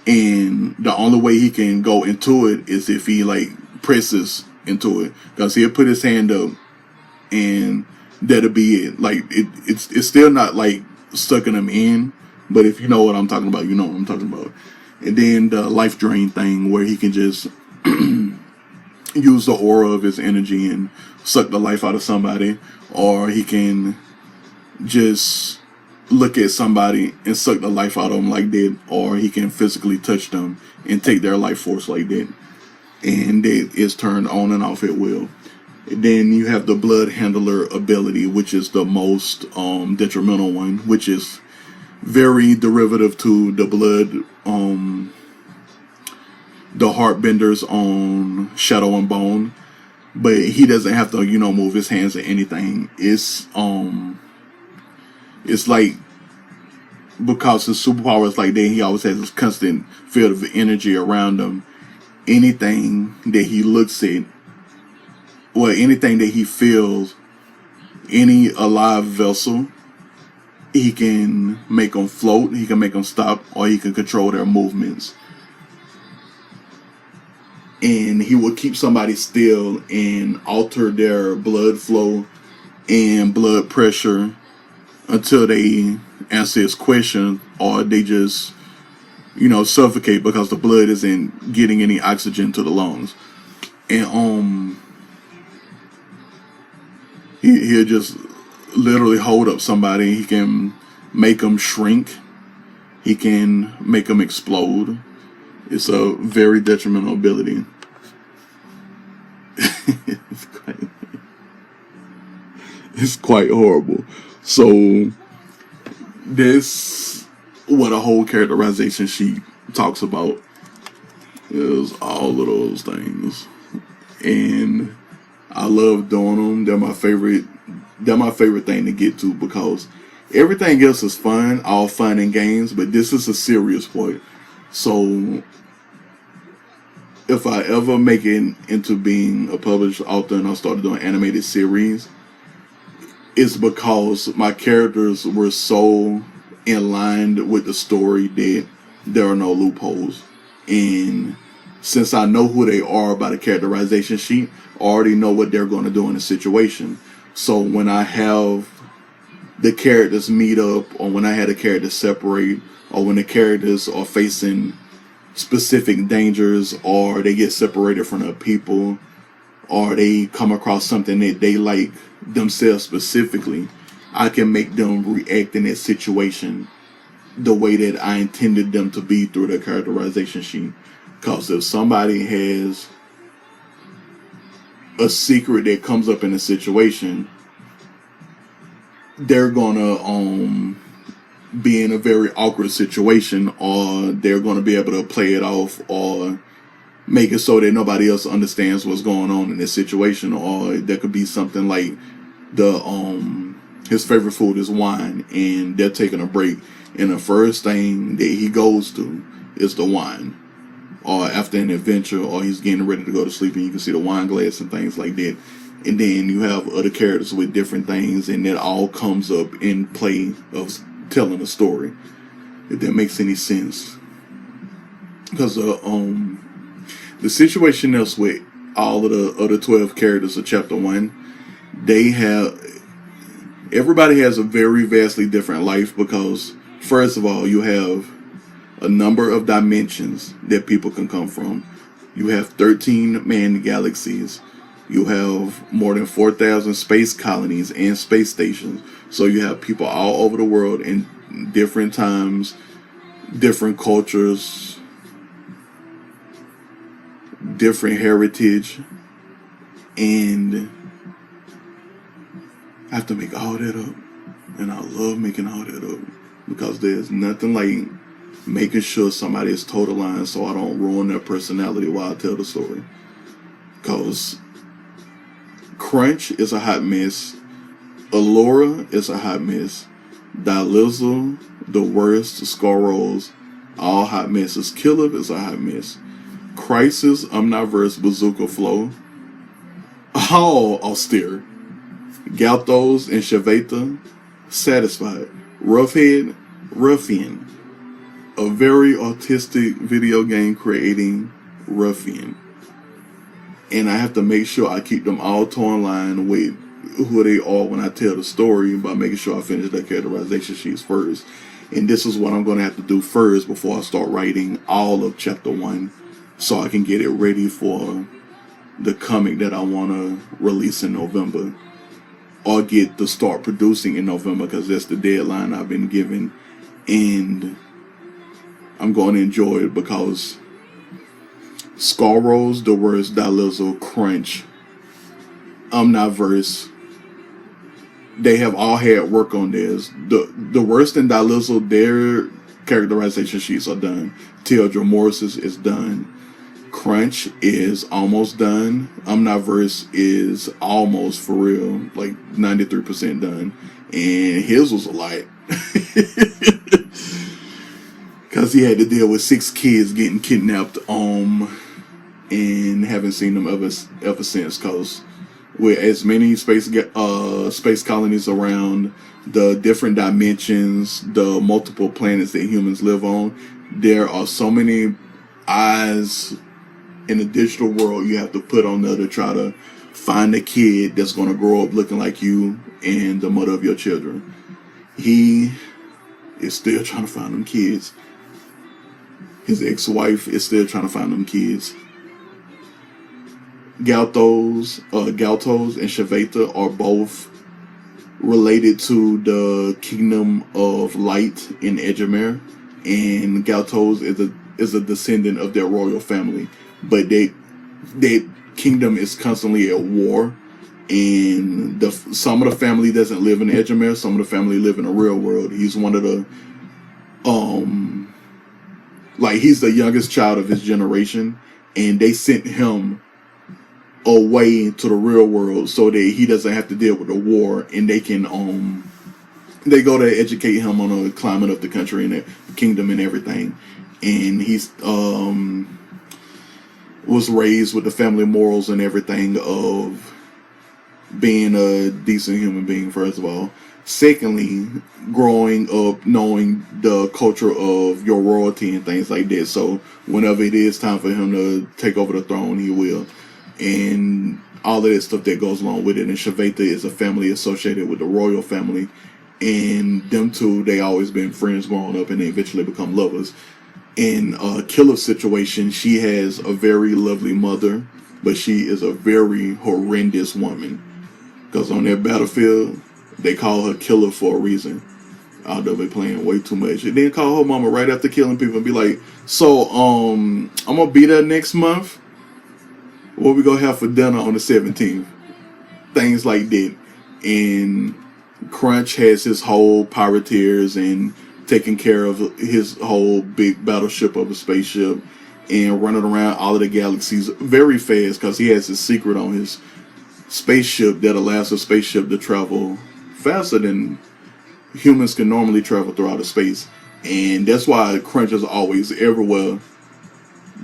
And the only way he can go into it is if he like presses into it, because he'll put his hand up, and that'll be it. Like it's still not like sucking him in, but if you know what I'm talking about, you know what I'm talking about. And then the life drain thing, where he can just use the aura of his energy and suck the life out of somebody, or he can just look at somebody and suck the life out of them like that, or he can physically touch them and take their life force like that, and it is turned on and off at will. And then you have the blood handler ability, which is the most detrimental one, which is very derivative to the blood, the heartbenders on Shadow and Bone. But he doesn't have to, move his hands or anything. It's like, because his superpower is like that, he always has this constant field of energy around him. Anything that he looks at, or anything that he feels, any alive vessel, he can make them float, he can make them stop, or he can control their movements. And he will keep somebody still and alter their blood flow and blood pressure until they answer his question, or they just, suffocate because the blood isn't getting any oxygen to the lungs. And he'll just literally hold up somebody. He can make them shrink. He can make them explode. It's a very detrimental ability. It's quite horrible. So this, what a whole characterization sheet talks about, is all of those things. And I love doing them. They're my favorite thing to get to, because everything else is fun, all fun and games, but this is a serious part. So if I ever make it into being a published author and I started doing animated series, it's because my characters were so in line with the story that there are no loopholes. And since I know who they are by the characterization sheet, I already know what they're going to do in a situation. So when I have the characters meet up, or when I had the characters separate, or when the characters are facing specific dangers, or they get separated from other people, or they come across something that they like themselves specifically, I can make them react in that situation the way that I intended them to be through the characterization sheet. Because if somebody has a secret that comes up in a situation, they're gonna be in a very awkward situation, or they're gonna be able to play it off, or make it so that nobody else understands what's going on in this situation. Or there could be something like his favorite food is wine, and they're taking a break, and the first thing that he goes to is the wine. Or after an adventure, or he's getting ready to go to sleep, and you can see the wine glass and things like that. And then you have other characters with different things, and it all comes up in play of telling a story, if that makes any sense. Because the situation else with all of the other 12 characters of chapter 1, everybody has a very vastly different life, because first of all, you have a number of dimensions that people can come from. You have 13 manned galaxies. You have more than 4,000 space colonies and space stations. So you have people all over the world in different times, different cultures, different heritage, and I have to make all that up. And I love making all that up, because there's nothing like making sure somebody is total line so I don't ruin their personality while I tell the story. Because Crunch is a hot mess. Allura is a hot mess. Dalizzle, the worst, Scorros, all hot messes. Killip is a hot mess. Crisis, Omniverse, Bazooka Flow, all austere. Galthos and Shaveta, satisfied. Roughhead, ruffian. A very autistic video game creating ruffian. And I have to make sure I keep them all torn line with who they are when I tell the story, by making sure I finish their characterization sheets first. And this is what I'm going to have to do first before I start writing all of chapter 1, so I can get it ready for the comic that I want to release in November, or get to start producing in November, because that's the deadline I've been given. And I'm going to enjoy it, because Scorros, the worst, Dalizzle, Crunch, Omniverse, they have all had work on theirs. The worst and Dalizzle, their characterization sheets are done. Teo Dramorus is done. Crunch is almost done. Omniverse is almost, for real, like 93% done. And his was a lot. Because he had to deal with 6 kids getting kidnapped and haven't seen them ever since. Because with as many space colonies around, the different dimensions, the multiple planets that humans live on, there are so many eyes in the digital world you have to put on there to try to find a kid that's going to grow up looking like you and the mother of your children. He is still trying to find them kids. His ex-wife is still trying to find them kids. Galthos and Shaveta are both related to the Kingdom of Light in Edgemere, and Galthos is a descendant of their royal family, but that kingdom is constantly at war, and some of the family doesn't live in Edgemere, some of the family live in the real world. He's one of the he's the youngest child of his generation, and they sent him away to the real world so that he doesn't have to deal with the war, and they can they go to educate him on the climate of the country and the kingdom and everything. And he's was raised with the family morals and everything of being a decent human being, first of all. Secondly, growing up knowing the culture of your royalty and things like that. So whenever it is time for him to take over the throne, he will. And all of that stuff that goes along with it. And Shveta is a family associated with the royal family. And them two, they always been friends growing up, and they eventually become lovers. In a killer situation, she has a very lovely mother, but she is a very horrendous woman. Because on that battlefield, they call her killer for a reason. Although they playing way too much. And then call her mama right after killing people and be like, so, I'm gonna be there next month. What we gonna have for dinner on the 17th? Things like that. And Crunch has his whole pirateers and taking care of his whole big battleship of a spaceship and running around all of the galaxies very fast because he has his secret on his spaceship that allows the spaceship to travel faster than humans can normally travel throughout space. And that's why Crunch is always everywhere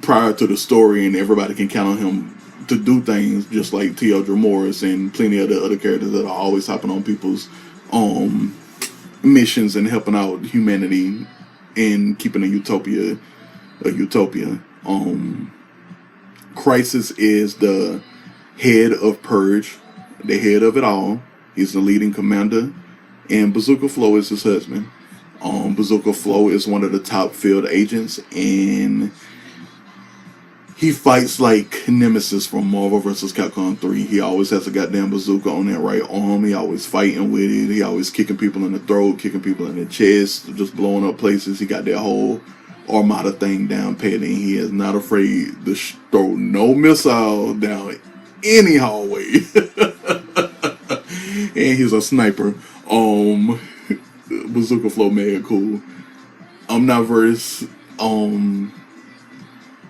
prior to the story, and everybody can count on him to do things, just like Teo Dramorus and plenty of the other characters that are always hopping on people's missions and helping out humanity and keeping a utopia. Crisis is the head of Purge, the head of it all. He's the leading commander, and Bazooka Flo is his husband. Bazooka Flo is one of the top field agents, and he fights like Nemesis from Marvel vs. Capcom 3. He always has a goddamn bazooka on that right arm. He always fighting with it. He always kicking people in the throat, kicking people in the chest, just blowing up places. He got that whole Armada thing down pat, and he is not afraid to throw no missile down any hallway. And he's a sniper. Bazooka Flo mad cool. Omniverse,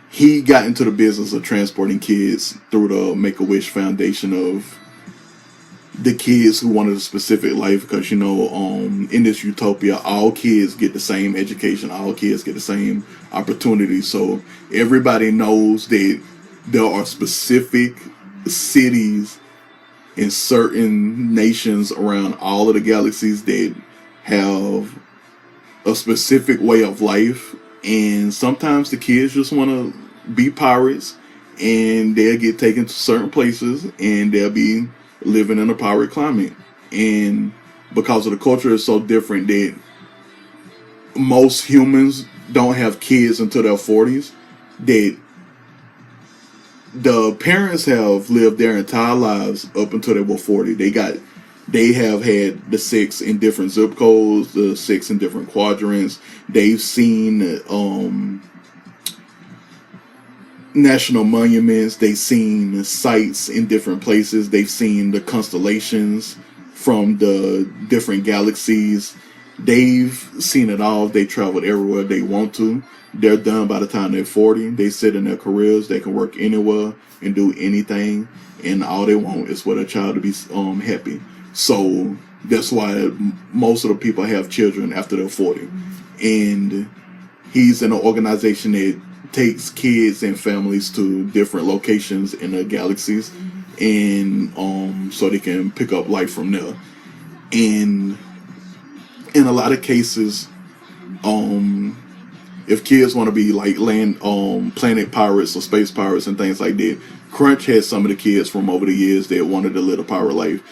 he got into the business of transporting kids through the Make-A-Wish Foundation of the kids who wanted a specific life, because, you know, in this utopia, all kids get the same education, all kids get the same opportunities. So everybody knows that there are specific cities in certain nations around all of the galaxies that have a specific way of life, and sometimes the kids just want to be pirates, and they'll get taken to certain places and they'll be living in a pirate climate. And because of the culture is so different that most humans don't have kids until their 40s, that the parents have lived their entire lives up until they were 40. They have had the sex in different zip codes, the sex in different quadrants. They've seen national monuments. They've seen sites in different places. They've seen the constellations from the different galaxies. They've seen it all. They traveled everywhere they want to. They're done by the time they're 40. They sit in their careers. They can work anywhere and do anything. And all they want is for their child to be happy. So that's why most of the people have children after they're 40. And he's in an organization that takes kids and families to different locations in the galaxies, and so they can pick up life from there. And in a lot of cases, if kids want to be like planet pirates or space pirates and things like that, Crunch has some of the kids from over the years that wanted to live a pirate life.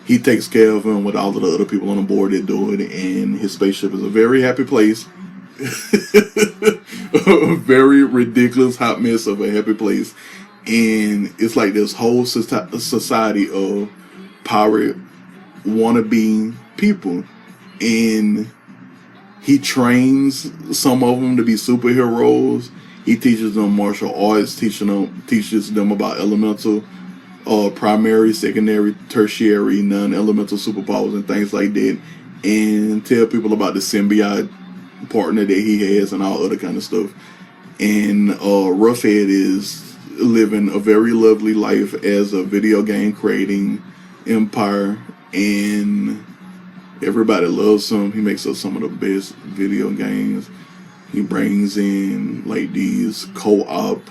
He takes care of them with all of the other people on the board that do it, and his spaceship is a very happy place. A very ridiculous hot mess of a happy place. And it's like this whole society of pirate wannabe people. And he trains some of them to be superheroes. He teaches them martial arts, teaches them about elemental, primary, secondary, tertiary, non-elemental superpowers and things like that, and tell people about the symbiote partner that he has and all other kind of stuff. And Roughhead is living a very lovely life as a video game creating empire, and everybody loves him. He makes us some of the best video games. He brings in like these co-op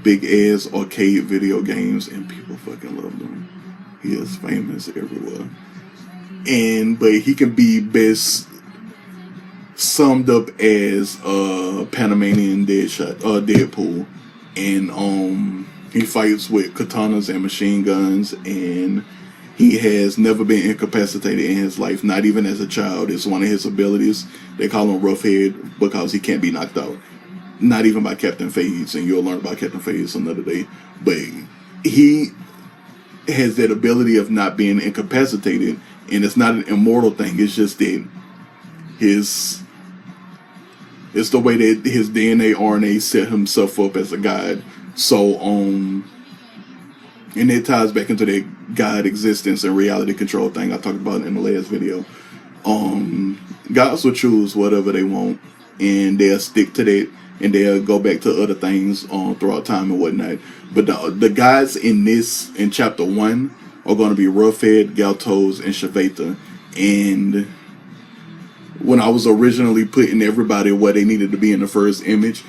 big ass arcade video games, and people fucking love them. He is famous everywhere. But he can be best summed up as Panamanian Deadpool. And he fights with katanas and machine guns, and he has never been incapacitated in his life, not even as a child. It's one of his abilities. They call him Roughhead because he can't be knocked out. Not even by Captain Phase, and you'll learn about Captain Phase another day. But he has that ability of not being incapacitated, and it's not an immortal thing. It's just that it's the way that his DNA, RNA set himself up as a god. So, and it ties back into that God existence and reality control thing I talked about in the last video. Gods will choose whatever they want, and they'll stick to that, and they'll go back to other things throughout time and whatnot. But the gods in chapter 1 are going to be Roughhead, Galtos, and Shveta. And when I was originally putting everybody where they needed to be in the first image,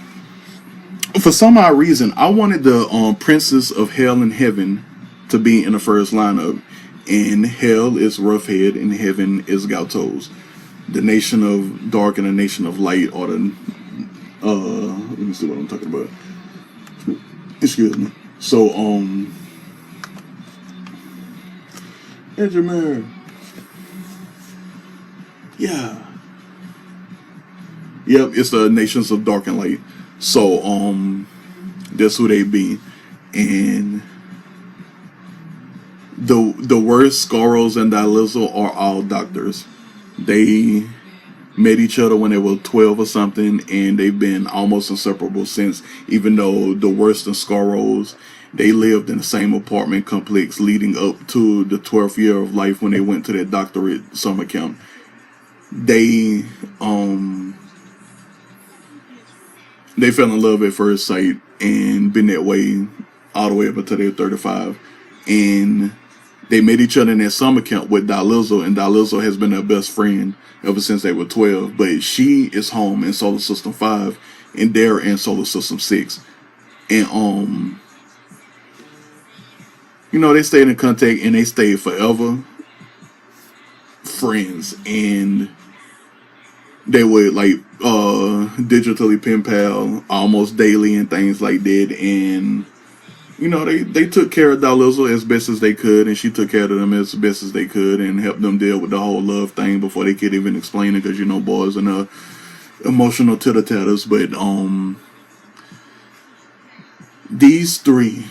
for some odd reason, I wanted the Princess of Hell and Heaven to be in the first lineup. And Hell is Roughhead, and Heaven is Galtos. The Nation of Dark and the Nation of Light are the... let me see what I'm talking about. Excuse me. So, Edgemere. Yeah. Yep, it's the Nations of Dark and Light. So, that's who they be. And the worst, Scaros and Dilizzle are all doctors. They met each other when they were 12 or something, and they've been almost inseparable since, even though the worst and Scaros, they lived in the same apartment complex leading up to the 12th year of life when they went to their doctorate summer camp. They fell in love at first sight and been that way all the way up until they're 35. And they met each other in that summer camp with Dilizzle, and Dilizzle has been their best friend ever since they were 12. But she is home in Solar System 5, and they're in Solar System 6. And, they stayed in contact, and they stayed forever friends. And they would, digitally pen pal almost daily and things like that. And they took care of Dilizzle as best as they could, and she took care of them as best as they could, and helped them deal with the whole love thing before they could even explain it, because boys are emotional titter-tatters. But these three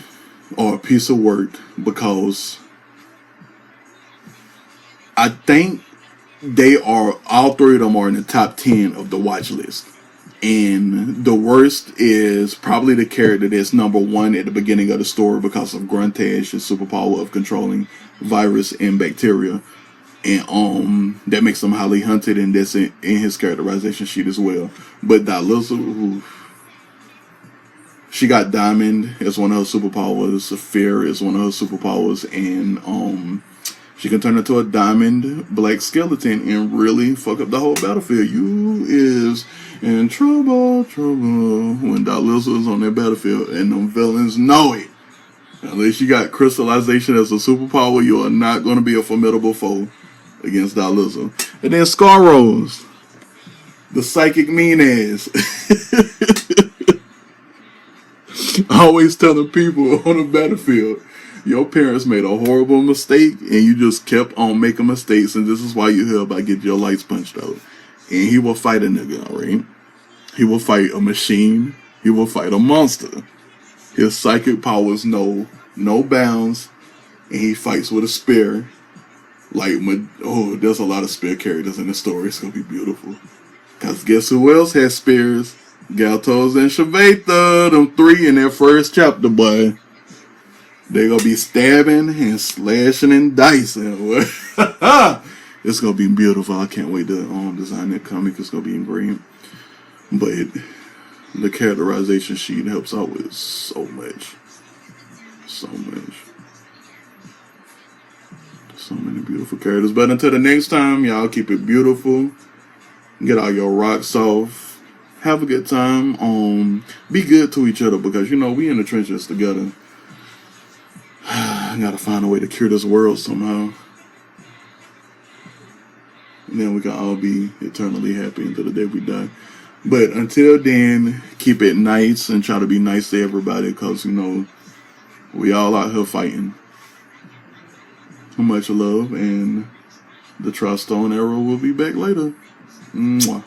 are a piece of work, because I think all three of them are in the top 10 of the watch list. And the worst is probably the character that's number 1 at the beginning of the story because of Gruntage, his superpower of controlling virus and bacteria. And that makes him highly hunted, and that's in his characterization sheet as well. But Dilizzle, she got Diamond as one of her superpowers, Fear is one of her superpowers, and she can turn into a diamond black skeleton and really fuck up the whole battlefield. You is in trouble when Dilizzle is on that battlefield, and them villains know it. Unless you got crystallization as a superpower, you are not going to be a formidable foe against Dilizzle. And then Scaros, the psychic mean ass. Always telling people on the battlefield, your parents made a horrible mistake, and you just kept on making mistakes, and this is why you're here about getting your lights punched out. And he will fight a nigga, alright? He will fight a machine. He will fight a monster. His psychic powers know no bounds, and he fights with a spear. There's a lot of spear characters in the story. It's gonna be beautiful. Cause guess who else has spears? Galtos and Shveta, them 3 in their first chapter, boy. They're gonna be stabbing and slashing and dicing. It's gonna be beautiful. I can't wait to design that comic. It's gonna be great. But the characterization sheet helps out with so much. So much. So many beautiful characters. But until the next time, y'all keep it beautiful. Get all your rocks off. Have a good time. Be good to each other, because we in the trenches together. I gotta find a way to cure this world somehow. And then we can all be eternally happy until the day we die. But until then, keep it nice and try to be nice to everybody, because, you know, we all out here fighting. Much love, and the Trustone Arrow will be back later. Mwah.